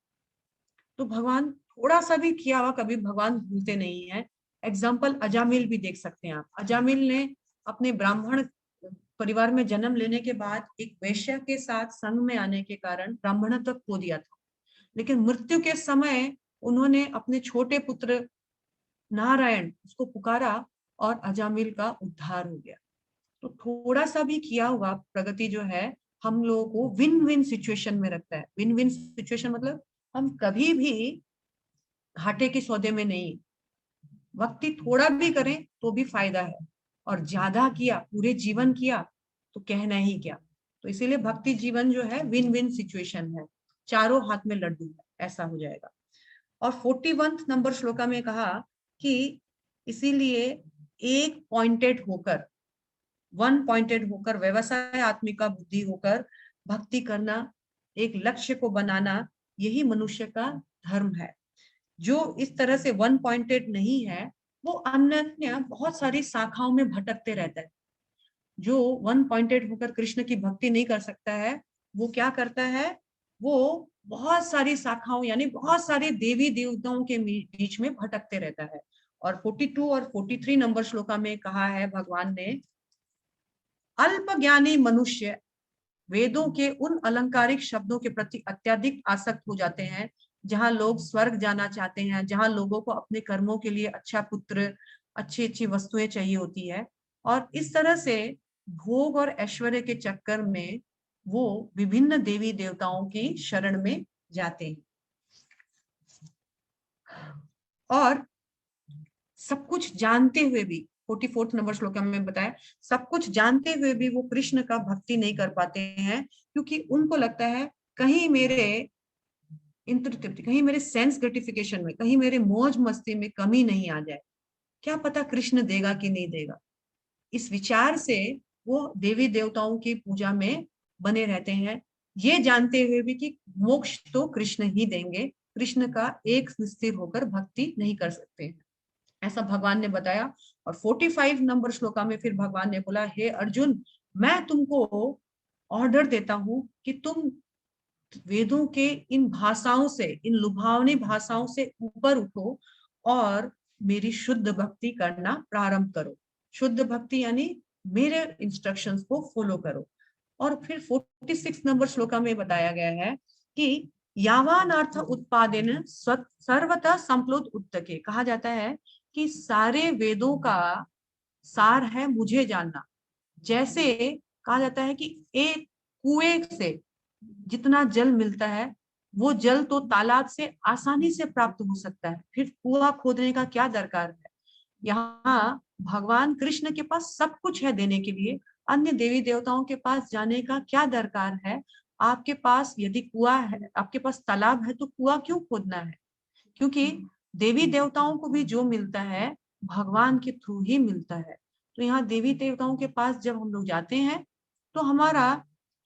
तो भगवान थोड़ा सा भी किया हुआ कभी भगवान भूलते नहीं है। एग्जाम्पल अजामिल भी देख सकते हैं आप। अजामिल ने अपने ब्राह्मण परिवार में जन्म लेने के बाद एक वैश्य के साथ संग में आने के कारण ब्राह्मणत्व खो दिया था, लेकिन मृत्यु के समय उन्होंने अपने छोटे पुत्र नारायण उसको पुकारा और अजामिल का उद्धार हो गया। तो थोड़ा सा भी किया हुआ प्रगति जो है हम लोगों को विन विन सिचुएशन में रखता है। विन विन सिचुएशन मतलब हम कभी भी घाटे के सौदे में नहीं, भक्ति थोड़ा भी करें तो भी फायदा है, और ज्यादा किया पूरे जीवन किया तो कहना ही क्या। तो इसीलिए भक्ति जीवन जो है विन विन सिचुएशन है, चारों हाथ में लड्डू है, ऐसा हो जाएगा। और 41 नंबर श्लोका में कहा कि इसीलिए एक पॉइंटेड होकर, वन पॉइंटेड होकर, व्यवसाय आत्मिका बुद्धि होकर भक्ति करना, एक लक्ष्य को बनाना, यही मनुष्य का धर्म है। जो इस तरह से वन पॉइंटेड नहीं है, वो अन्य बहुत सारी शाखाओं में भटकते रहता है। जो वन पॉइंटेड होकर कृष्ण की भक्ति नहीं कर सकता है, वो क्या करता है, वो बहुत सारी शाखाओं यानी बहुत सारे देवी देवताओं के बीच में भटकते रहता है। और 42 और 43 नंबर श्लोका में कहा है भगवान ने, अल्प ज्ञानी मनुष्य वेदों के उन अलंकारिक शब्दों के प्रति अत्यधिक आसक्त हो जाते हैं, जहां लोग स्वर्ग जाना चाहते हैं, जहां लोगों को अपने कर्मों के लिए अच्छा पुत्र, अच्छी अच्छी वस्तुएं चाहिए होती है, और इस तरह से भोग और ऐश्वर्य के चक्कर में वो विभिन्न देवी देवताओं की शरण में जाते हैं। और सब कुछ जानते हुए भी, 44 नंबर श्लोक में बताया, सब कुछ जानते हुए भी वो कृष्ण का भक्ति नहीं कर पाते हैं, क्योंकि उनको लगता है कहीं मेरे इंद्र तृप्ति, कहीं मेरे सेंस ग्रेटिफिकेशन में, कहीं मेरे मौज मस्ती में कमी नहीं आ जाए। क्या पता कृष्ण देगा कि नहीं देगा। इस विचार से वो देवी देवताओं की पूजा में बने रहते हैं, ये जानते हुए भी कि मोक्ष तो कृष्ण ही देंगे, कृष्ण का एक स्थिर होकर भक्ति नहीं कर सकते हैं, ऐसा भगवान ने बताया। और 45 नंबर श्लोका में फिर भगवान ने बोला, हे अर्जुन, मैं तुमको ऑर्डर देता हूं कि तुम वेदों के इन भाषाओं से, इन लुभावनी भाषाओं से ऊपर उठो और मेरी शुद्ध भक्ति करना प्रारंभ करो। शुद्ध भक्ति यानी मेरे इंस्ट्रक्शंस को फॉलो करो। और फिर 46 नंबर श्लोका में बताया गया है कि यावान अर्थ उत्पादेन सर्वथा संप्लोत उत्तके, कहा जाता है कि सारे वेदों का सार है मुझे जानना। जैसे कहा जाता है कि एक कुएं से जितना जल मिलता है वो जल तो तालाब से आसानी से प्राप्त हो सकता है, फिर कुआं खोदने का क्या दरकार है। यहाँ भगवान कृष्ण के पास सब कुछ है देने के लिए, अन्य देवी देवताओं के पास जाने का क्या दरकार है। आपके पास यदि कुआं है, आपके पास तालाब है, तो कुआं क्यों खोदना है। क्योंकि देवी देवताओं को भी जो मिलता है भगवान के थ्रू ही मिलता है। तो यहाँ देवी देवताओं के पास जब हम लोग जाते हैं तो हमारा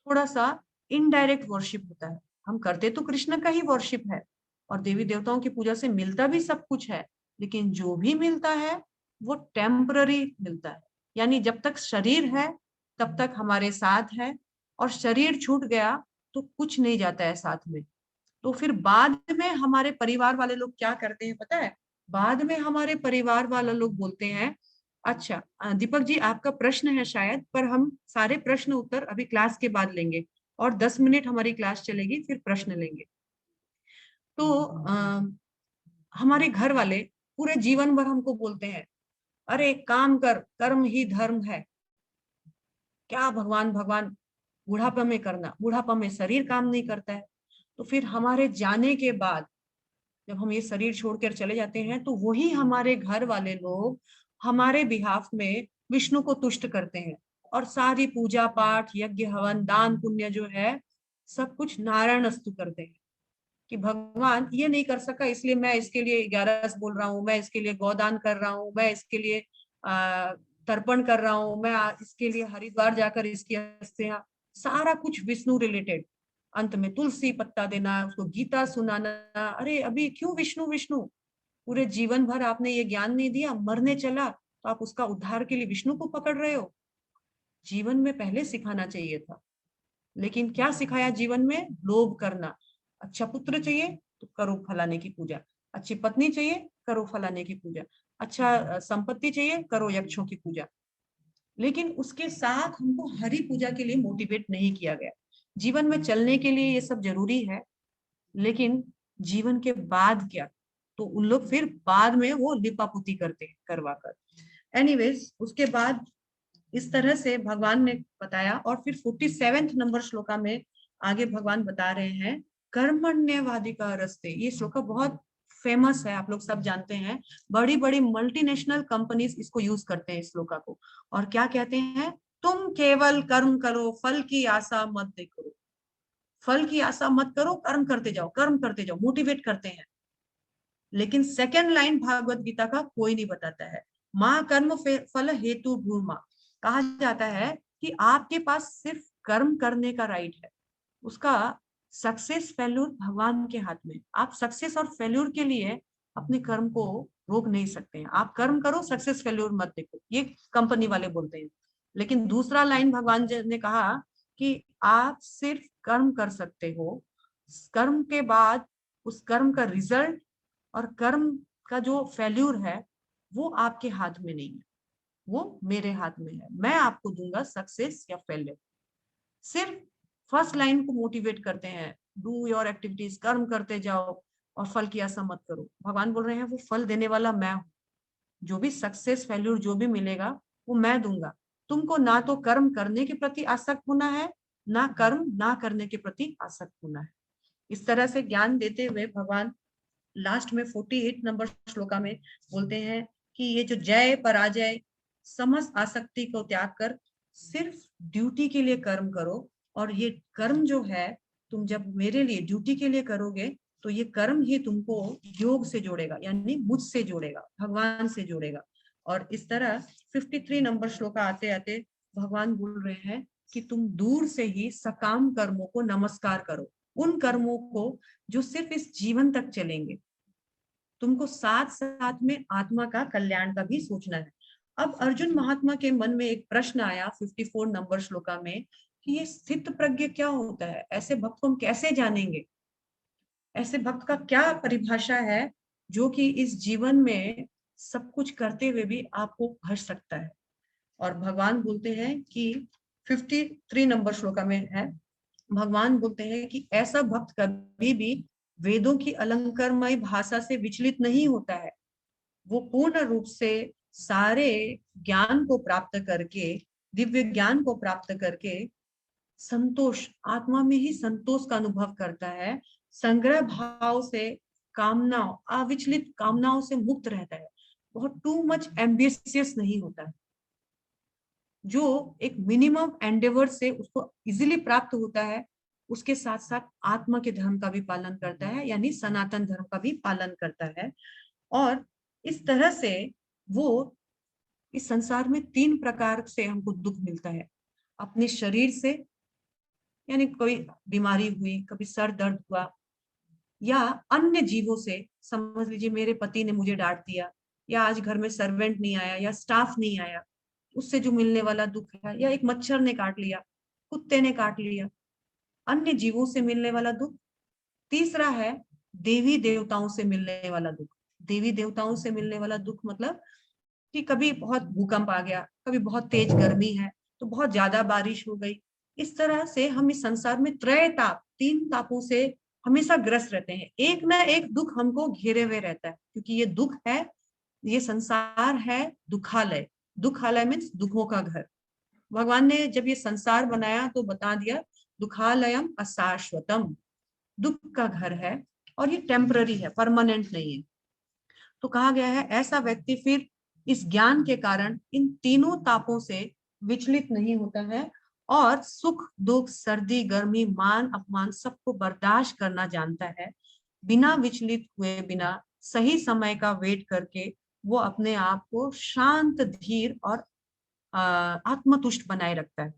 थोड़ा सा इनडायरेक्ट वर्शिप होता है। हम करते तो कृष्ण का ही वर्शिप है और देवी देवताओं की पूजा से मिलता भी सब कुछ है, लेकिन जो भी मिलता है वो टेम्पररी मिलता है। यानी जब तक शरीर है तब तक हमारे साथ है, और शरीर छूट गया तो कुछ नहीं जाता है साथ में। तो फिर बाद में हमारे परिवार वाले लोग क्या करते हैं पता है, बाद में हमारे परिवार वाले लोग बोलते हैं, अच्छा दीपक जी आपका प्रश्न है शायद, पर हम सारे प्रश्न उत्तर अभी क्लास के बाद लेंगे, और 10 मिनट हमारी क्लास चलेगी, फिर प्रश्न लेंगे। तो हमारे घर वाले पूरे जीवन भर हमको बोलते हैं, अरे काम कर, कर्म ही धर्म है, क्या भगवान भगवान, बुढ़ापा में करना, बुढ़ापा में शरीर काम नहीं करता है। तो फिर हमारे जाने के बाद जब हम ये शरीर छोड़कर चले जाते हैं तो वही हमारे घर वाले लोग हमारे बिहाफ में विष्णु को तुष्ट करते हैं, और सारी पूजा पाठ यज्ञ हवन दान पुण्य जो है सब कुछ नारायण अस्तु करते हैं कि भगवान ये नहीं कर सका इसलिए मैं इसके लिए 11 बोल रहा हूँ, मैं इसके लिए गौदान कर रहा हूँ, मैं इसके लिए तर्पण कर रहा हूँ, मैं इसके लिए हरिद्वार जाकर इसकी अस्थियां, सारा कुछ विष्णु रिलेटेड। अंत में तुलसी पत्ता देना, उसको गीता सुनाना। अरे अभी क्यों विष्णु विष्णु, पूरे जीवन भर आपने ये ज्ञान नहीं दिया, मरने चला तो आप उसका उद्धार के लिए विष्णु को पकड़ रहे हो। जीवन में पहले सिखाना चाहिए था, लेकिन क्या सिखाया जीवन में, लोभ करना। अच्छा पुत्र चाहिए तो करो फलाने की पूजा, अच्छी पत्नी चाहिए करो फलाने की पूजा, अच्छा संपत्ति चाहिए करो यक्षों की पूजा। लेकिन उसके साथ हमको हरि पूजा के लिए मोटिवेट नहीं किया गया। जीवन में चलने के लिए ये सब जरूरी है, लेकिन जीवन के बाद क्या, तो उन लोग फिर बाद में वो लिपापुती करते हैं करवा कर। एनीवेज उसके बाद इस तरह से भगवान ने बताया। और फिर 47 नंबर श्लोका में आगे भगवान बता रहे हैं, कर्मण्यवादी का रस्ते। ये श्लोका बहुत फेमस है, आप लोग सब जानते हैं, बड़ी बड़ी मल्टीनेशनल कंपनीज इसको यूज करते हैं इस श्लोका को। और क्या कहते हैं, तुम केवल कर्म करो, फल की आशा मत करो, फल की आशा मत करो, कर्म करते जाओ, कर्म करते जाओ, मोटिवेट करते हैं। लेकिन सेकेंड लाइन भागवत गीता का कोई नहीं बताता है, माँ कर्म फल हेतु भूमा। कहा जाता है कि आपके पास सिर्फ कर्म करने का राइट है, उसका सक्सेस फेल्यूर भगवान के हाथ में। आप सक्सेस और फेल्यूर के लिए अपने कर्म को रोक नहीं सकते हैं। आप कर्म करो, सक्सेस फेल्यूर मत देखो, ये कंपनी वाले बोलते हैं। लेकिन दूसरा लाइन भगवान जी ने कहा कि आप सिर्फ कर्म कर सकते हो, कर्म के बाद उस कर्म का रिजल्ट और कर्म का जो फेल्यूर है वो आपके हाथ में नहीं है, वो मेरे हाथ में है। मैं आपको दूंगा सक्सेस या फेल्यूर। सिर्फ फर्स्ट लाइन को मोटिवेट करते हैं, डू योर एक्टिविटीज, कर्म करते जाओ और फल की आशा मत करो। भगवान बोल रहे हैं वो फल देने वाला मैं हूँ, जो भी सक्सेस फेल्यूर जो भी मिलेगा वो मैं दूंगा। तुमको ना तो कर्म करने के प्रति आसक्त होना है, ना कर्म ना करने के प्रति आसक्त होना है। इस तरह से ज्ञान देते हुए भगवान लास्ट में 48 नंबर श्लोका में बोलते हैं कि ये जो जय पराजय समस्त आसक्ति को त्याग कर सिर्फ ड्यूटी के लिए कर्म करो, और ये कर्म जो है तुम जब मेरे लिए ड्यूटी के लिए करोगे तो ये कर्म ही तुमको योग से जोड़ेगा, यानी मुझसे जोड़ेगा, भगवान से जोड़ेगा। और इस तरह 53 नंबर श्लोक आते आते भगवान बोल रहे हैं कि तुम दूर से ही सकाम कर्मों को नमस्कार करो, उन कर्मों को जो सिर्फ इस जीवन तक चलेंगे। तुमको साथ साथ में आत्मा का कल्याण का भी सोचना है। अब अर्जुन महात्मा के मन में एक प्रश्न आया 54 नंबर श्लोका में कि ये स्थित प्रज्ञ क्या होता है, ऐसे भक्त को हम कैसे जानेंगे, ऐसे भक्त का क्या परिभाषा है जो कि इस जीवन में सब कुछ करते हुए भी आपको भज सकता है। और भगवान बोलते हैं कि 53 नंबर श्लोका में है, भगवान बोलते हैं कि ऐसा भक्त कभी भी वेदों की अलंकारमय भाषा से विचलित नहीं होता है। वो पूर्ण रूप से सारे ज्ञान को प्राप्त करके, दिव्य ज्ञान को प्राप्त करके संतोष, आत्मा में ही संतोष का अनुभव करता है, संग्रह भाव से कामनाओं, अविचलित कामनाओं से मुक्त रहता है, बहुत टू मच एम्बिशियस नहीं होता है, जो एक मिनिमम एंडेवर से उसको इजीली प्राप्त होता है, उसके साथ साथ आत्मा के धर्म का भी पालन करता है, यानी सनातन धर्म का भी पालन करता है। और इस तरह से वो इस संसार में 3 प्रकार से हमको दुख मिलता है, अपने शरीर से, यानी कोई बीमारी हुई, कभी सर दर्द हुआ, या अन्य जीवों से, समझ लीजिए मेरे पति ने मुझे डांट दिया, या आज घर में सर्वेंट नहीं आया, या स्टाफ नहीं आया, उससे जो मिलने वाला दुख है, या एक मच्छर ने काट लिया, कुत्ते ने काट लिया, अन्य जीवों से मिलने वाला दुख। तीसरा है देवी देवताओं से मिलने वाला दुख। देवी देवताओं से मिलने वाला दुख मतलब कि कभी बहुत भूकंप आ गया, कभी बहुत तेज गर्मी है तो बहुत ज्यादा बारिश हो गई। इस तरह से हम इस संसार में त्रय ताप, 3 तापों से हमेशा ग्रस्त रहते हैं। एक ना एक दुख हमको घेरे हुए रहता है, क्योंकि ये दुख है, ये संसार है दुखालय। दुखालय मीन्स दुखों का घर। भगवान ने जब ये संसार बनाया तो बता दिया दुखालयम अशाश्वतम, दुख का घर है और ये टेम्पररी है, परमानेंट नहीं है। तो कहा गया है ऐसा व्यक्ति फिर इस ज्ञान के कारण इन तीनों तापों से विचलित नहीं होता है और सुख दुख सर्दी गर्मी मान अपमान सबको बर्दाश्त करना जानता है, बिना विचलित हुए, बिना सही समय का वेट करके वो अपने आप को शांत धीर और आत्मतुष्ट बनाए रखता है।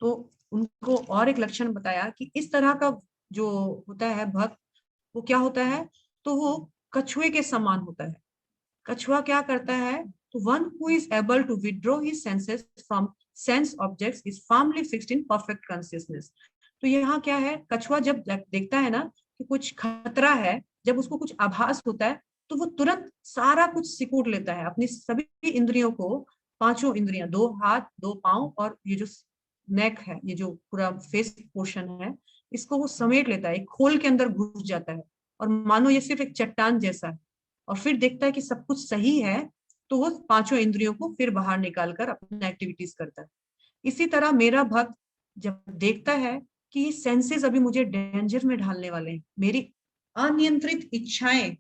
तो उनको और एक लक्षण बताया कि इस तरह का जो होता है भक्त, वो क्या होता है, तो वो कछुए के समान होता है। कछुआ क्या करता है, तो one who is able to withdraw his senses from sense objects is firmly fixed in perfect consciousness. तो यहाँ क्या है, कछुआ जब देखता है ना कि कुछ खतरा है, जब उसको कुछ आभास होता है तो वो तुरंत सारा कुछ सिकुड़ लेता है, अपनी सभी इंद्रियों को, 5 इंद्रियां, 2 हाथ 2 पांव और ये जो नेक है, ये जो पूरा फेस पोर्शन है, इसको वो समेट लेता है, एक खोल के अंदर घुस जाता है और मानो ये सिर्फ एक चट्टान जैसा है। और फिर देखता है कि सब कुछ सही है तो वो 5 इंद्रियों को फिर बाहर निकालकर अपना एक्टिविटीज करता है। इसी तरह मेरा भक्त जब देखता है कि ये सेंसेस अभी मुझे डेंजर में डालने वाले हैं, मेरी अनियंत्रित इच्छाएं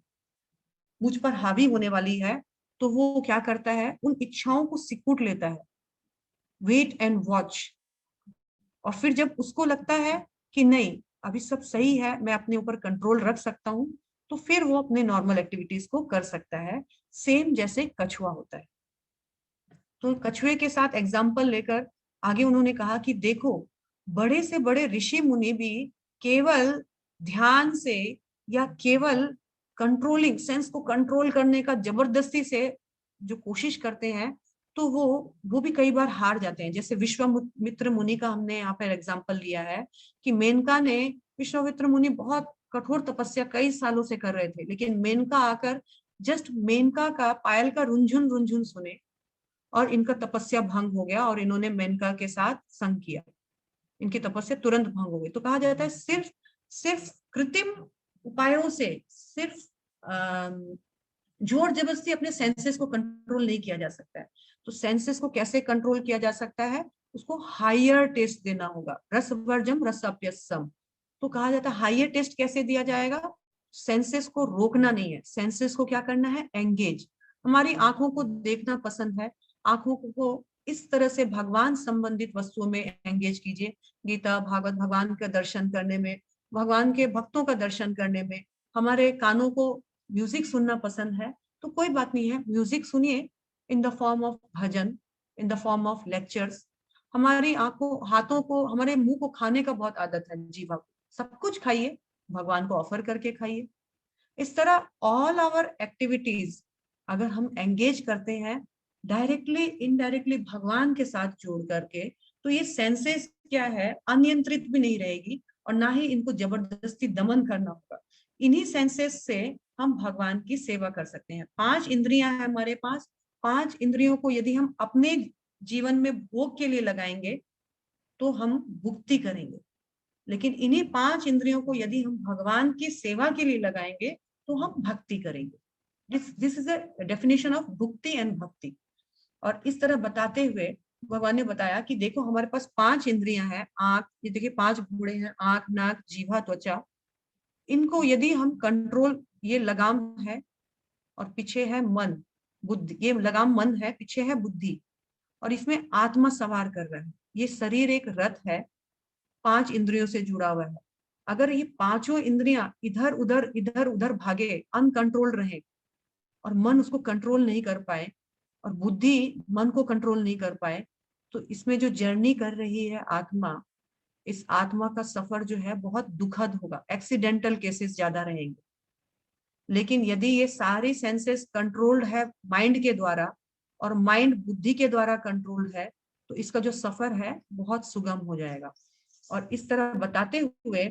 मुझ पर हावी होने वाली है, तो वो क्या करता है, उन इच्छाओं को सिकुड़ लेता है, वेट एंड वॉच। और फिर जब उसको लगता है कि नहीं अभी सब सही है, मैं अपने ऊपर कंट्रोल रख सकता हूँ, तो फिर वो अपने नॉर्मल एक्टिविटीज को कर सकता है, सेम जैसे कछुआ होता है। तो कछुए के साथ एग्जाम्पल लेकर आगे उन्होंने कहा कि देखो बड़े से बड़े ऋषि मुनि भी केवल ध्यान से या केवल कंट्रोलिंग सेंस को कंट्रोल करने का जबरदस्ती से जो कोशिश करते हैं, तो वो भी कई बार हार जाते हैं। जैसे विश्वामित्र मुनि का हमने यहाँ पर एग्जाम्पल लिया है कि मेनका ने, विश्वामित्र मुनि बहुत कठोर तपस्या कई सालों से कर रहे थे, लेकिन मेनका आकर जस्ट मेनका का पायल का रुंझुन रुंझुन सुने और इनका तपस्या भंग हो गया और इन्होंने मेनका के साथ संग किया, इनकी तपस्या तुरंत भंग हो गई। तो कहा जाता है सिर्फ सिर्फ कृत्रिम उपायों से, सिर्फ जोर जबरदस्ती अपने सेंसेस को कंट्रोल नहीं किया जा सकता है। तो सेंसेस को कैसे कंट्रोल किया जा सकता है, उसको हायर टेस्ट देना होगा, रसवर्जम रसाप्यसम। तो कहा जाता है हायर टेस्ट कैसे दिया जाएगा, सेंसेस को रोकना नहीं है, सेंसेस को क्या करना है, एंगेज। हमारी आंखों को देखना पसंद है, आंखों को इस तरह से भगवान संबंधित वस्तुओं में एंगेज कीजिए। गीता, भागवत, भगवान का दर्शन करने में, भगवान के भक्तों का दर्शन करने में। हमारे कानों को म्यूजिक सुनना पसंद है तो कोई बात नहीं है, म्यूजिक सुनिए in the form of bhajan, in the form of lectures. हमारी आंखों, हाथों को, हमारे मुंह को खाने का बहुत आदत है, जीवा को, सब कुछ खाइए, भगवान को ऑफर करके खाइए। इस तरह ऑल आवर एक्टिविटीज अगर हम एंगेज करते हैं डायरेक्टली इनडायरेक्टली भगवान के साथ जोड़ करके, तो ये सेंसेस क्या है, अनियंत्रित भी नहीं रहेगी और ना ही इनको जबरदस्ती दमन करना होगा। इन्हीं सेंसेस से हम भगवान की सेवा कर सकते हैं। 5 इंद्रियां हैं हमारे पास, 5 इंद्रियों को यदि हम अपने जीवन में भोग के लिए लगाएंगे तो हम भुक्ति करेंगे, लेकिन इन्हीं 5 इंद्रियों को यदि हम भगवान की सेवा के लिए लगाएंगे तो हम भक्ति करेंगे। This is a definition of bhukti and bhakti. और इस तरह बताते हुए भगवान ने बताया कि देखो हमारे पास 5 इंद्रियां हैं। आंख, ये देखिए 5 घोड़े हैं, आंख, नाक, जीवा, त्वचा। इनको यदि हम कंट्रोल, ये लगाम है और पीछे है मन, बुद्धि, ये लगाम मन है, पीछे है बुद्धि, और इसमें आत्मा सवार कर रहा है। ये शरीर एक रथ है, 5 इंद्रियों से जुड़ा हुआ है। अगर ये पांचों इंद्रियां इधर उधर भागे, अनकंट्रोल रहे, और मन उसको कंट्रोल नहीं कर पाए, और बुद्धि मन को कंट्रोल नहीं कर पाए, तो इसमें जो जर्नी कर रही है आत्मा, इस आत्मा का सफर जो है बहुत दुखद होगा, एक्सीडेंटल केसेस ज्यादा रहेंगे। लेकिन यदि ये सारी सेंसेस कंट्रोल्ड है माइंड के द्वारा, और माइंड बुद्धि के द्वारा कंट्रोल्ड है, तो इसका जो सफर है बहुत सुगम हो जाएगा। और इस तरह बताते हुए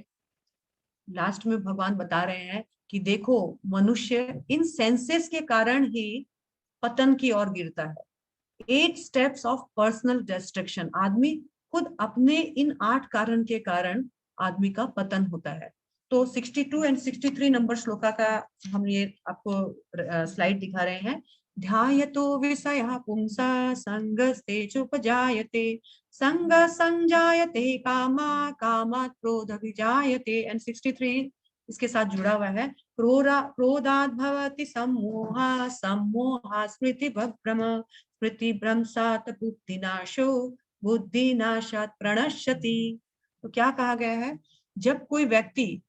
लास्ट में भगवान बता रहे हैं कि देखो मनुष्य इन सेंसेस के कारण ही पतन की ओर गिरता है। 8 स्टेप्स ऑफ पर्सनल डिस्ट्रक्शन, आदमी खुद अपने इन 8 कारण के कारण आदमी का पतन होता है। तो 62 एंड 63 नंबर श्लोका का हम ये आपको स्लाइड दिखा रहे हैं। ध्यायतो विषयः पुंसा संगस्तेजोपजायते, संग संजायते कामा, कामात् क्रोध विजायते। एंड 63 इसके साथ जुड़ा हुआ है। क्रोधात् भवति सम्मोहा, सम्मोहा स्मृति भ्रम, स्मृति भ्रंशात् बुद्धिनाशो, बुद्धिनाशात् प्रणश्यति। तो क्या कहा गया है, जब कोई व्यक्ति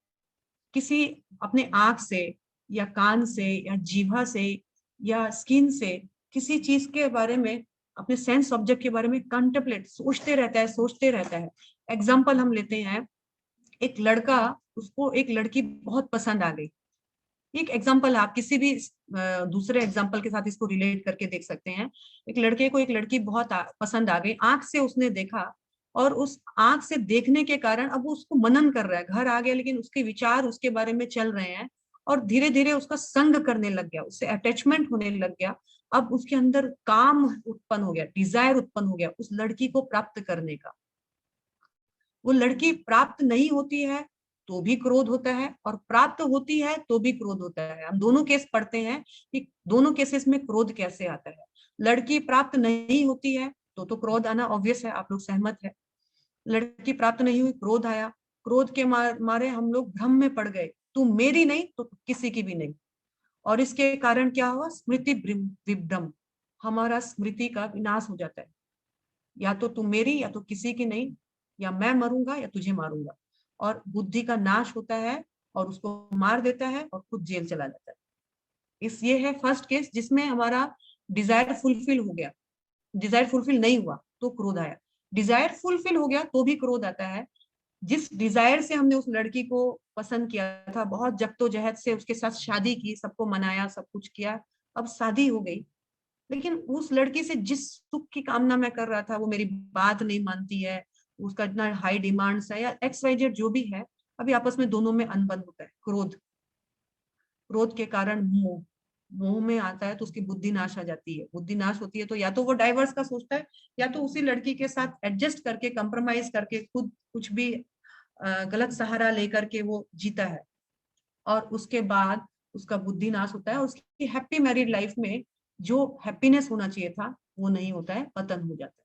किसी अपने आंख से या कान से या जीवा से या स्किन से किसी चीज के बारे में, अपने सेंस ऑब्जेक्ट के बारे में कंटेम्पलेट, सोचते रहता है, सोचते रहता है। एग्जाम्पल हम लेते हैं, एक लड़का, उसको एक लड़की बहुत पसंद आ गई। एक एग्जाम्पल, आप किसी भी दूसरे एग्जाम्पल के साथ इसको रिलेट करके देख सकते हैं। एक लड़के को एक लड़की बहुत पसंद आ गई, आंख से उसने देखा, और उस आंख से देखने के कारण अब वो उसको मनन कर रहा है, घर आ गया लेकिन उसके विचार उसके बारे में चल रहे हैं, और धीरे धीरे उसका संग करने लग गया, उससे अटैचमेंट होने लग गया। अब उसके अंदर काम उत्पन्न हो गया, डिजायर उत्पन्न हो गया उस लड़की को प्राप्त करने का। वो लड़की प्राप्त नहीं होती है तो भी क्रोध होता है, और प्राप्त होती है तो भी क्रोध होता है। हम दोनों केस पढ़ते हैं कि दोनों केसेस में क्रोध कैसे आता है। लड़की प्राप्त नहीं होती है तो क्रोध आना ऑब्वियस है, आप लोग सहमत है। लड़की प्राप्त नहीं हुई, क्रोध आया, क्रोध के मारे हम लोग भ्रम में पड़ गए, तू मेरी नहीं तो किसी की भी नहीं। और इसके कारण क्या हुआ, स्मृति विभ्रम, हमारा स्मृति का विनाश हो जाता है। या तो तू मेरी या तो किसी की नहीं, या मैं मरूंगा या तुझे मारूंगा। और बुद्धि का नाश होता है, और उसको मार देता है और खुद जेल चला जाता है। ये है फर्स्ट केस जिसमें हमारा डिजायर फुलफिल हो गया। डिजायर फुलफिल नहीं हुआ तो क्रोध आया, डिजायर फुलफिल हो गया तो भी क्रोध आता है। जिस डिजायर से हमने उस लड़की को पसंद किया था, बहुत जद्दोजहद से उसके साथ शादी की, सबको मनाया, सब कुछ किया, अब शादी हो गई, लेकिन उस लड़की से जिस सुख की कामना मैं कर रहा था वो मेरी बात नहीं मानती है, उसका इतना हाई डिमांड्स है या एक्स वाई जेड जो भी है, अभी आपस में दोनों में अनबन होता है। क्रोध, क्रोध के कारण मोह, मोह में आता है तो उसकी बुद्धि नाश आ जाती है। बुद्धि नाश होती है तो या तो वो डाइवर्स का सोचता है, या तो उसी लड़की के साथ एडजस्ट करके, कंप्रोमाइज करके, खुद कुछ भी गलत सहारा लेकर के वो जीता है, और उसके बाद उसका बुद्धि नाश होता है। उसकी हैप्पी मैरिड लाइफ में जो हैप्पीनेस होना चाहिए था वो नहीं होता है, पतन हो जाता है।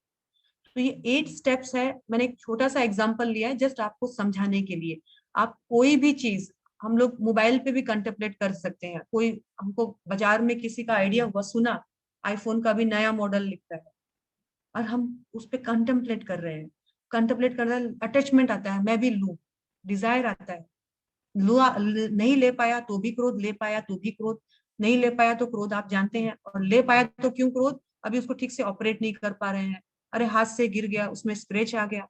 तो ये 8 स्टेप्स है, मैंने एक छोटा सा एग्जांपल लिया है जस्ट आपको समझाने के लिए। आप कोई भी चीज, हम लोग मोबाइल पे भी कंटेम्पलेट कर सकते हैं। कोई हमको बाजार में किसी का आइडिया हुआ, सुना, आईफोन का भी नया मॉडल लिखता है, और हम उस पर कंटेम्पलेट कर रहे हैं, कंटेम्पलेट कर रहे हैं, अटैचमेंट आता है, मैं भी लूं, डिजायर आता है, नहीं ले पाया तो भी क्रोध, ले पाया तो भी क्रोध, नहीं ले पाया तो क्रोध, आप जानते हैं, और ले पाया तो क्यों क्रोध, अभी उसको ठीक से ऑपरेट नहीं कर पा रहे हैं, अरे हाथ से गिर गया, उसमें स्क्रैच आ गया।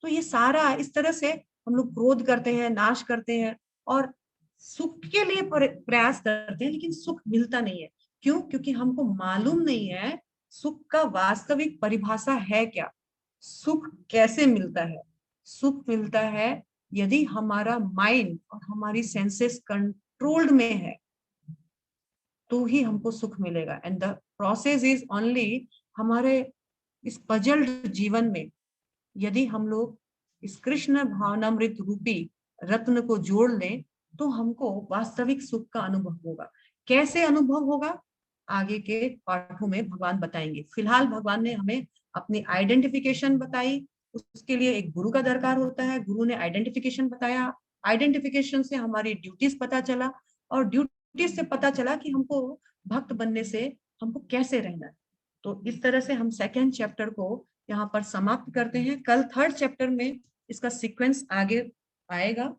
तो ये सारा इस तरह से हम लोग क्रोध करते हैं, नाश करते हैं और सुख के लिए प्रयास करते हैं, लेकिन सुख मिलता नहीं है। क्यों? क्योंकि हमको मालूम नहीं है सुख का वास्तविक परिभाषा है क्या, सुख कैसे मिलता है। सुख मिलता है यदि हमारा माइंड और हमारी सेंसेस कंट्रोल्ड में है, तो ही हमको सुख मिलेगा। And the process is only, हमारे इस पजल्ड जीवन में यदि हम लोग इस कृष्ण भावनामृत रूपी रत्न को जोड़ लें, तो हमको वास्तविक सुख का अनुभव होगा। कैसे अनुभव होगा, आगे के पाठों में भगवान बताएंगे। फिलहाल भगवान ने हमें अपनी आइडेंटिफिकेशन बताई, उसके लिए एक गुरु का दरकार होता है, गुरु ने आइडेंटिफिकेशन बताया, आइडेंटिफिकेशन से हमारी ड्यूटीज पता चला, और ड्यूटीज से पता चला कि हमको भक्त बनने से हमको कैसे रहना है। तो इस तरह से हम सेकेंड चैप्टर को यहाँ पर समाप्त करते हैं। कल थर्ड चैप्टर में इसका सीक्वेंस आगे आएगा,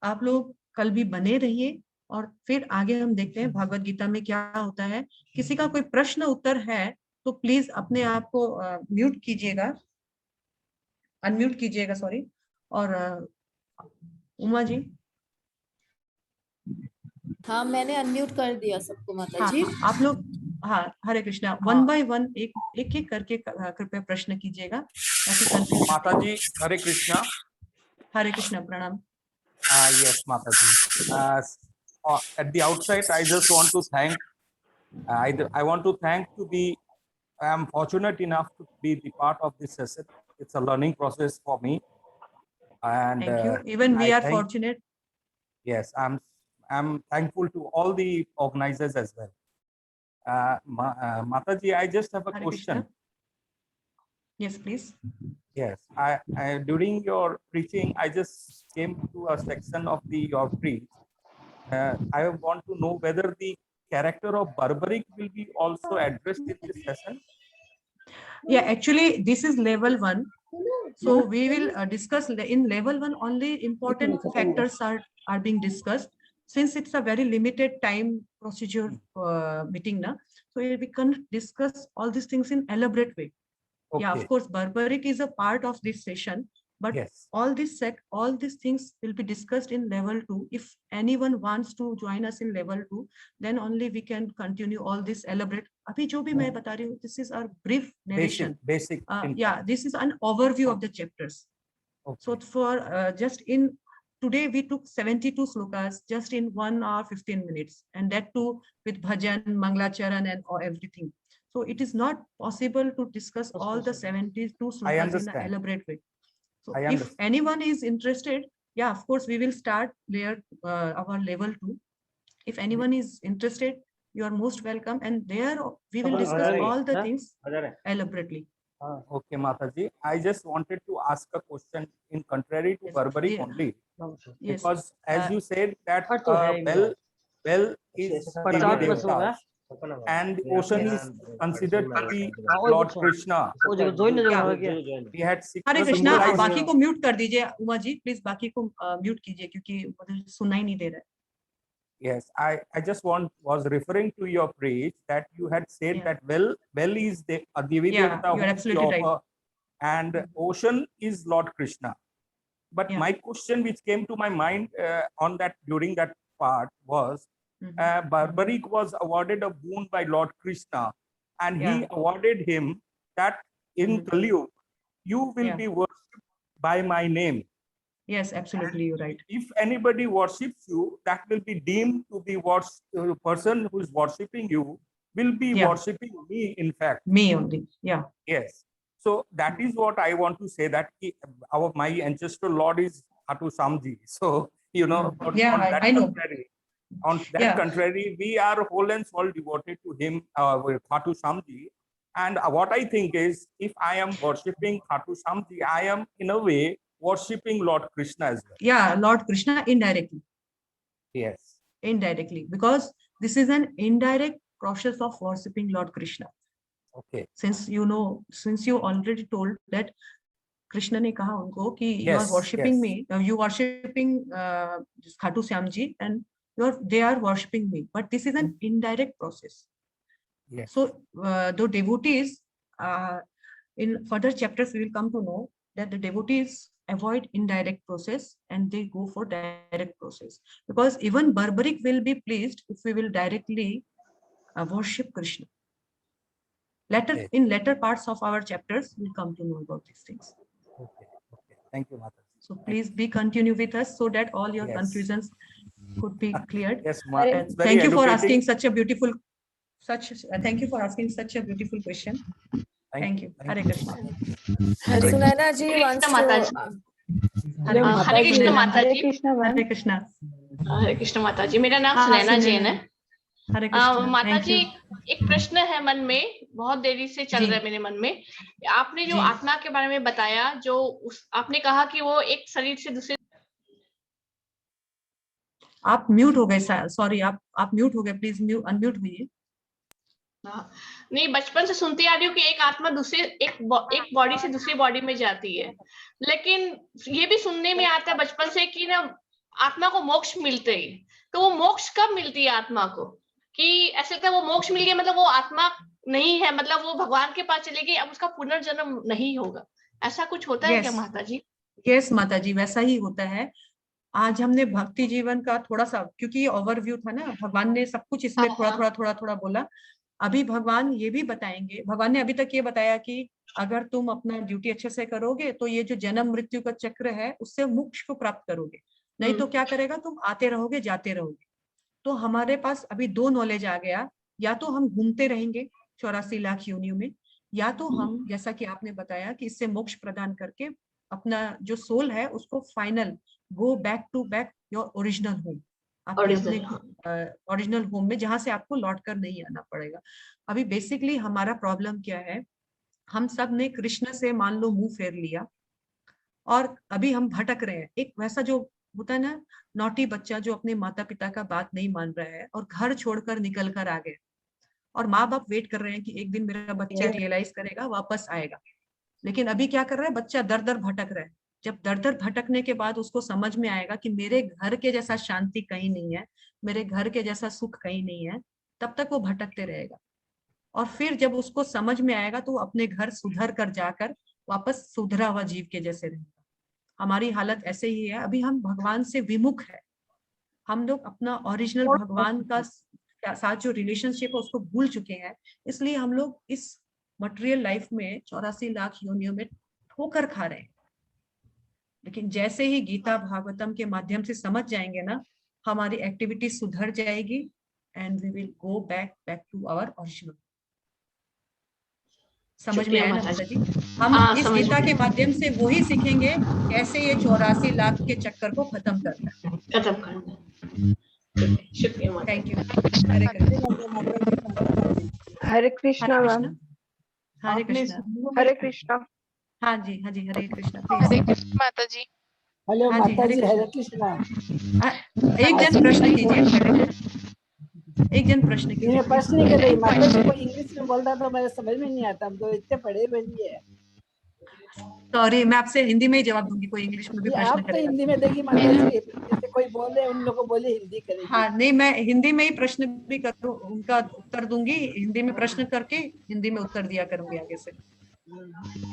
आप लोग कल भी बने रहिए, और फिर आगे हम देखते हैं भागवत गीता में क्या होता है। किसी का कोई प्रश्न उत्तर है तो प्लीज अपने आप को म्यूट कीजिएगा, अनम्यूट कीजिएगा, सॉरी। और उमा जी। हाँ, मैंने अनम्यूट कर दिया सबको माता जी। आप लोग, हाँ, हरे कृष्णा, वन बाय वन एक एक करके कृपया प्रश्न कीजिएगा, ताकि कंफ्यूज। माता जी हरे कृष्णा। हरे कृष्णा, प्रणाम। Yes, Mataji. At the outset, I just want to thank. I want to thank to be. I am fortunate enough to be the part of this session. It's a learning process for me, and Thank you. Even we are fortunate. Yes, I'm thankful to all the organizers as well. Mataji, I just have a Hare question. Krishna. Yes, please. Yes, I during your preaching, I just came to a section of your preach. I want to know whether the character of Barbaric will be also addressed in this session. Yeah, actually, this is level 1. So we will discuss in level 1 only important factors are being discussed. Since it's a very limited time procedure meeting now, so we can discuss all these things in elaborate way. Okay. Yeah, of course, Barbaric is a part of this session, but yes, all these things will be discussed in level 2. If anyone wants to join us in level 2, then only we can continue all this elaborate. Abhi jo bhi main bata rahi hu, this is our brief narration. Basic. Yeah, this is an overview of the chapters. Okay. So for just in today we took 72 slokas just in 1 hour 15 minutes, and that too with bhajan, manglacharan, and everything. So it is not possible to discuss all the 72 slokas in an elaborate way. So if anyone is interested, yeah, of course, we will start there our level 2. If anyone is interested, you are most welcome. And there we will discuss all the things elaborately. Okay, Mataji. I just wanted to ask a question in contrary to Barbaric only. Yes. Because as you said that well is Devi Devata, and ocean is considered to be Lord Krishna. We had हरे कृष्णा, बाकी को mute कर दीजिए Uma ji, please बाकी को mute कीजिए क्योंकि मुझे सुनाई नहीं दे रहा है. Yes, I just was referring to your preach that you had said that well is the Devi Devata, you are absolutely right, and ocean is Lord Krishna. But my question which came to my mind on that during that part was, Barbaric was awarded a boon by Lord Krishna, and he awarded him that in Kali Yuga, you will be worshipped by my name. Yes, absolutely, you're right. If anybody worships you, that will be deemed to be person who is worshipping you will be worshipping me, in fact. Me only, yeah. Yes. So that is what I want to say, that my ancestral Lord is Khatu Shyamji. So, you know, I know. On that contrary, we are whole and soul devoted to him, Khatu Shyamji. And what I think is, if I am worshipping Khatu Shyamji, I am in a way worshipping Lord Krishna as well. Yeah, Lord Krishna indirectly. Yes. Indirectly, because this is an indirect process of worshipping Lord Krishna. Okay. Since you already told that Krishna ने कहा उनको कि you are Yes, worshipping yes. me, you worshipping Khatu Shyam ji, and they are worshipping me, but this is an indirect process. Yes. So the devotees, in further chapters we will come to know that the devotees avoid indirect process and they go for direct process, because even barbaric will be pleased if we will directly worship Krishna. Okay. In later parts of our chapters we'll come to know about these things. Okay. Okay. Thank you, Mataji. So please be continue with us so that all your Yes. confusions could be cleared. Yes, And it's very thank you for educating. asking such a beautiful question. Thank you. Hare Krishna. Sunaina ji wants Mataji. Hare Hare Krishna माता Hare जी। Krishna Hare ma'am. Krishna. हरे कृष्ण माता जी, मेरा नाम हाँ, हाँ, सुनैना जैन सुनैना। है। हरे कृष्ण। माता Thank ji, you. एक प्रश्न है मन में, बहुत देरी से चल जी। रहा है मेरे मन में। आपने जो जी। आत्मा के बारे में बताया, जो आपने कहा कि वो एक शरीर से दूसरे, आप म्यूट हो गए, सॉरी, आप म्यूट हो गए, प्लीज अनम्यूट हुइए। नहीं, बचपन से सुनती आ रही हूँ कि एक आत्मा एक बॉडी से दूसरी बॉडी में जाती है, लेकिन ये भी सुनने में आता है बचपन से कि ना आत्मा को मोक्ष मिलते ही, तो वो मोक्ष कब मिलती है आत्मा को? कि ऐसे लगता है वो मोक्ष मिल गया मतलब वो आत्मा नहीं है, मतलब वो भगवान के पास चलेगी, अब उसका पुनर्जन्म नहीं होगा, ऐसा कुछ होता है क्या माता जी? यस माता जी, वैसा ही होता है। आज हमने भक्ति जीवन का थोड़ा सा, क्योंकि ये ओवरव्यू था ना, भगवान ने सब कुछ इसमें थोड़ा बोला। अभी भगवान ये भी बताएंगे, भगवान ने अभी तक ये बताया कि अगर तुम अपना ड्यूटी अच्छे से करोगे तो ये जो जन्म मृत्यु का चक्र है उससे मोक्ष को प्राप्त करोगे, नहीं तो क्या करेगा, तुम आते रहोगे जाते रहोगे। तो हमारे पास अभी दो नॉलेज आ गया, या तो हम घूमते रहेंगे 84 लाख योनियों में, या तो हम जैसा कि आपने बताया कि इससे मोक्ष प्रदान करके अपना जो सोल है उसको final go back to back your original home, आपके अपने ओरिजिनल होम में, जहां से आपको लौट कर नहीं आना पड़ेगा। अभी बेसिकली हमारा प्रॉब्लम क्या है, हम सब ने कृष्ण से मान लो मुंह फेर लिया और अभी हम भटक रहे हैं। एक वैसा जो होता है ना, नॉटी बच्चा जो अपने माता पिता का बात नहीं मान रहा है और घर छोड़कर निकल कर आ गए, और माँ बाप वेट कर रहे हैं कि एक दिन मेरा बच्चा रियलाइज करेगा, वापस आएगा। लेकिन अभी क्या कर रहा है बच्चा, दर दर भटक रहा है। जब दर दर भटकने के बाद उसको समझ में आएगा कि मेरे घर के जैसा शांति कहीं नहीं है, मेरे घर के जैसा सुख कहीं नहीं है, तब तक वो भटकते रहेगा। और फिर जब उसको समझ में आएगा तो वो अपने घर सुधर कर जाकर वापस सुधरा हुआ जीव के जैसे रहेगा। हमारी हालत ऐसे ही है, अभी हम भगवान से विमुख है। हम लोग अपना ओरिजिनल भगवान का साथ जो रिलेशनशिप है उसको भूल चुके हैं, इसलिए हम लोग इस मटेरियल लाइफ में 84 लाख योनियों में ठोकर खा रहे हैं। लेकिन जैसे ही गीता भागवतम के माध्यम से समझ जाएंगे ना, हमारी एक्टिविटी सुधर जाएगी and we will go back to our original. समझ में आया ना माता जी? हम इस गीता के माध्यम से वही सीखेंगे कैसे ये 84 लाख के चक्कर को खत्म करना है। शुक्रिया, thank you. Hare Krishna. Hare Krishna ma'am. Hare Krishna. Hare Krishna. हाँ जी, हाँ जी, हरे कृष्ण। हरे कृष्ण माता जी। हेलो हाँ जी, माता जी, हरे कृष्णा। एक जन प्रश्न कीजिए, एक जन प्रश्न कीजिए। मैं प्रश्न नहीं कर रही माता जी, को इंग्लिश में बोल रहा था, मेरे समझ में नहीं आता, हम तो इतने पढ़े हुए नहीं है। सॉरी, मैं आपसे हिंदी में ही जवाब दूंगी, कोई इंग्लिश में भी प्रश्न आप तो करेगा। हिंदी में देखिए माता जी, जैसे कोई बोल रहे उन लोगों को बोले हिंदी करेगी। हाँ नहीं, मैं हिंदी में ही प्रश्न भी करूँ, उनका उत्तर दूंगी, हिंदी में प्रश्न करके हिंदी में उत्तर दिया करूंगी आगे से।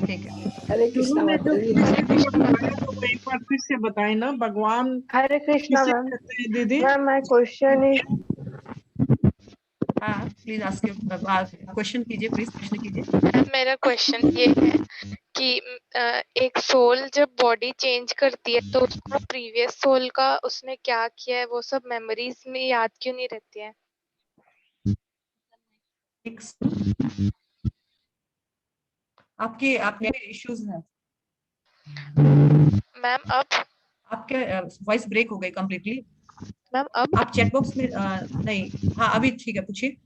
ठीक है। हरे कृष्णा माता जी। तो एक बार फिर से बताए ना, भगवान हरे कृष्णा मैम। दीदी मैम माय क्वेश्चन इज, हाँ प्लीज आस्क क्वेश्चन कीजिए, प्लीज प्रश्न कीजिए। मेरा क्वेश्चन ये है कि एक सोल जब बॉडी चेंज करती है तो उसको प्रीवियस सोल का उसने क्या किया है वो सब मेमोरीज में याद क्यों नहीं रहती है? आपके इश्यूज हैं मैम? अब आपके वॉइस ब्रेक हो गई कम्प्लीटली। मैम अब आप चैट बॉक्स में नहीं, हाँ अभी ठीक है, पूछिए।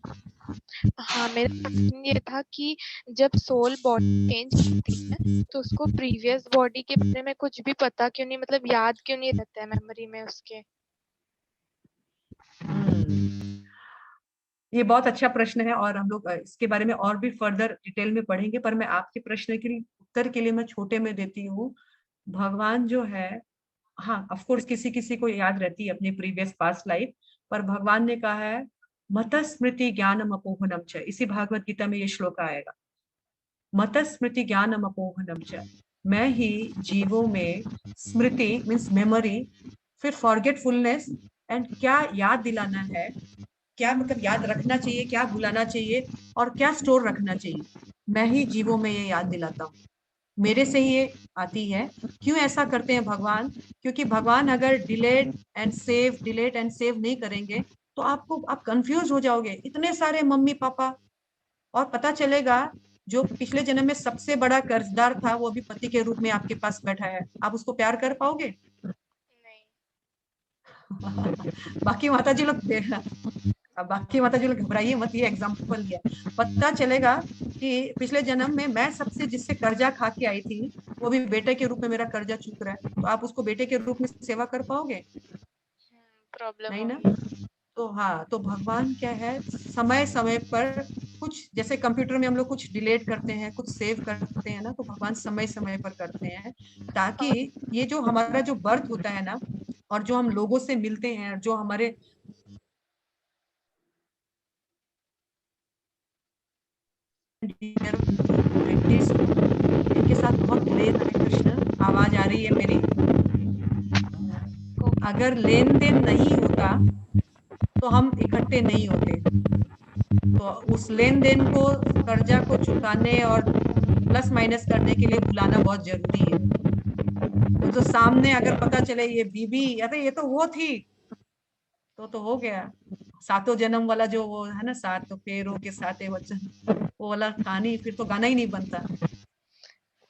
हाँ, मेरा क्वेश्चन ये था कि जब सोल बॉडी चेंज करती है तो उसको प्रीवियस बॉडी के बारे में कुछ भी पता क्यों नहीं, मतलब याद क्यों नहीं रहता है मेमोरी में उसके? ये बहुत अच्छा प्रश्न है और हम लोग इसके बारे में और भी फर्दर डिटेल में पढ़ेंगे, पर मैं आपके प्रश्न के लिए उत्तर के लिए मैं छोटे में देती हूँ। भगवान जो है, हाँ ऑफ कोर्स किसी किसी को याद रहती है अपनी प्रीवियस पास्ट लाइफ, पर भगवान ने कहा है मत स्मृति ज्ञानम अपोहनम च, इसी भागवत गीता में ये श्लोक आएगा, मत स्मृति ज्ञानम अपोहनम च, मैं ही जीवों में स्मृति मीन्स मेमोरी, फिर फॉरगेटफुलनेस एंड क्या याद दिलाना है, क्या मतलब याद रखना चाहिए, क्या भुलाना चाहिए और क्या स्टोर रखना चाहिए, मैं ही जीवों में ये याद दिलाता हूँ, मेरे से ही ये आती है। क्यों ऐसा करते हैं भगवान? क्योंकि भगवान अगर डिलेट एंड सेव नहीं करेंगे तो आप कंफ्यूज हो जाओगे, इतने सारे मम्मी पापा, और पता चलेगा जो पिछले जन्म में सबसे बड़ा कर्जदार था वो अभी पति के रूप में आपके पास बैठा है, आप उसको प्यार कर पाओगे? बाकी माताजी लोग घबराइए मत, ये एग्जाम्पल दिया, पता चलेगा कि पिछले जन्म में मैं सबसे जिससे कर्जा खा के आई थी वो भी बेटे के रूप में मेरा कर्जा चूक रहा है, तो आप उसको बेटे के रूप में सेवा कर पाओगे? प्रॉब्लम नहीं ना। तो हाँ, तो भगवान क्या है, समय समय पर कुछ, जैसे कंप्यूटर में हम लोग कुछ डिलीट करते हैं, कुछ सेव करते हैं ना, तो भगवान समय समय पर करते हैं, ताकि ये जो हमारा जो बर्थ होता है ना, और जो हम लोगों से मिलते हैं, जो हमारे इनके साथ बहुत लेन, हरे कृष्ण आवाज आ रही है मेरी, अगर लेन देन नहीं होता तो हम इकट्ठे नहीं होते, तो उस लेन देन को, कर्जा को चुकाने और प्लस माइनस करने के लिए बुलाना बहुत जरूरी है। तो सामने अगर पता चले ये बीबी, अरे ये तो वो थी, तो हो गया, सातों जन्म वाला जो वो है ना, सात फेरों के साते वचन, वो वाला कहानी फिर तो गाना ही नहीं बनता।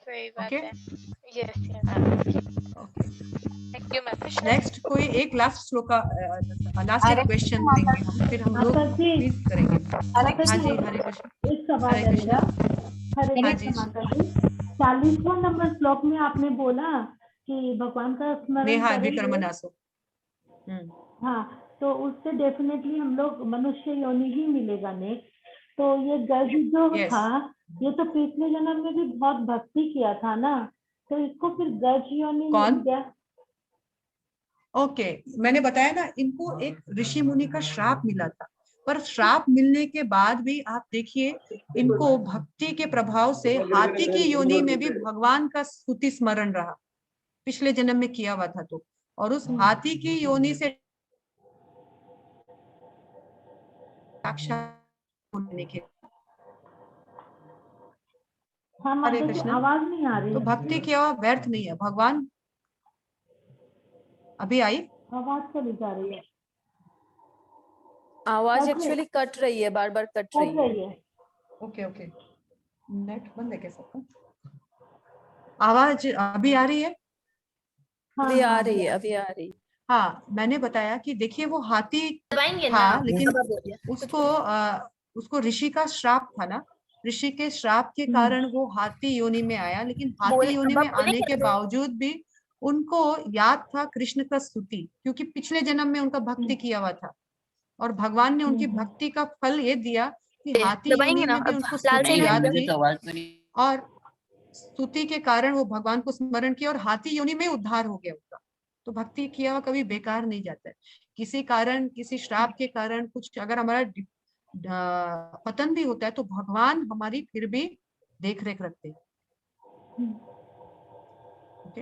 सही बात ओके, है। Yes yes, thank you ma'am. Next कोई एक लास्ट श्लोक का लास्ट एक क्वेश्चन देंगे हम, फिर हम लोग प्लीज करेंगे। हाँ जी, हरे कृष्ण। एक सवाल है मेरा। हरे कृष्ण माता जी, 40वां नंबर श्लोक में आपने बोला कि भगवान का स्मरण नेहा करेंगे। विक्रमनासो। हाँ, तो उससे डेफिनेटली हम लोग मनुष्य योनि ही मिलेगा नेक्स्ट। तो ये गज जो Yes. था, ये तो पिछले जन्म में भी बहुत भक्ति किया था ना, तो इसको फिर गज योनि मिल गया। ओके, मैंने बताया ना, इनको एक ऋषि मुनि का श्राप मिला था, पर श्राप मिलने के बाद भी आप देखिए, इनको भक्ति के प्रभाव से हाथी की योनि में भी भगवान का स्तुति स्मरण रहा, पिछले जन्म में किया हुआ था तो, और उस हाथी की योनि से बोलने के, हरे कृष्ण, आवाज नहीं आ रही तो भक्ति किया हुआ व्यर्थ नहीं है। भगवान अभी आई, आवाज चली जा रही है, आवाज एक्चुअली कट रही है, बार बार कट रही है। ओके ओके, नेट बंद है क्या सबका? आवाज अभी आ रही है? अभी आ रही है, अभी आ रही। हाँ, मैंने बताया कि देखिए वो हाथी था, लेकिन उसको ऋषि का श्राप था ना, ऋषि के श्राप के कारण वो हाथी योनि में आया, लेकिन हाथी योनि में आने के बावजूद भी उनको याद था कृष्ण का स्तुति, क्योंकि पिछले जन्म में उनका भक्ति किया हुआ था, और भगवान ने उनकी भक्ति का फल ये दिया कि हाथी योनि में भी उनको स्तुति याद थी, और स्तुति के कारण वो भगवान को स्मरण किया और हाथी योनि में उद्धार हो गया उनका। तो भक्ति किया हुआ कभी बेकार नहीं जाता है। किसी कारण, किसी श्राप के कारण कुछ अगर हमारा पतन भी होता है तो भगवान हमारी फिर भी देख रेख रखते हैं। ओके,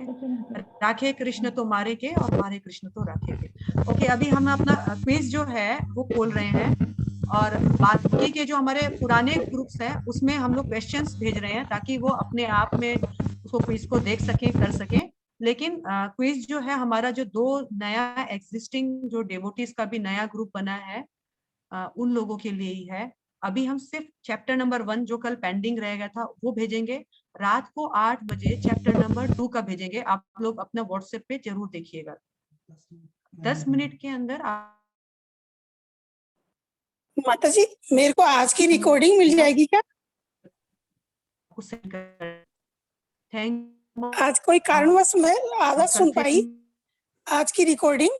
राखे कृष्ण तो मारे के और मारे कृष्ण तो राखे के। ओके, अभी हम अपना क्विज जो है वो खोल रहे हैं, और बाकी के जो हमारे पुराने ग्रुप्स हैं उसमें हम लोग क्वेश्चंस भेज रहे हैं ताकि वो अपने आप में उसको क्विज को देख सकें, कर सकें। लेकिन क्विज जो है हमारा, जो दो नया एग्जिस्टिंग जो डेवोटीज का भी नया ग्रुप बना है, उन लोगों के लिए ही है। अभी हम सिर्फ चैप्टर नंबर 1 जो कल पेंडिंग रह गया था वो भेजेंगे, रात को 8 बजे चैप्टर नंबर 2 का भेजेंगे। आप लोग अपना व्हाट्सएप पे जरूर देखिएगा, 10 मिनट के अंदर आप। माता जी, मेरे को आज की रिकॉर्डिंग मिल जाएगी क्या? थैंक, आज कोई कारणवश मैं आधा सुन पाई आज की रिकॉर्डिंग।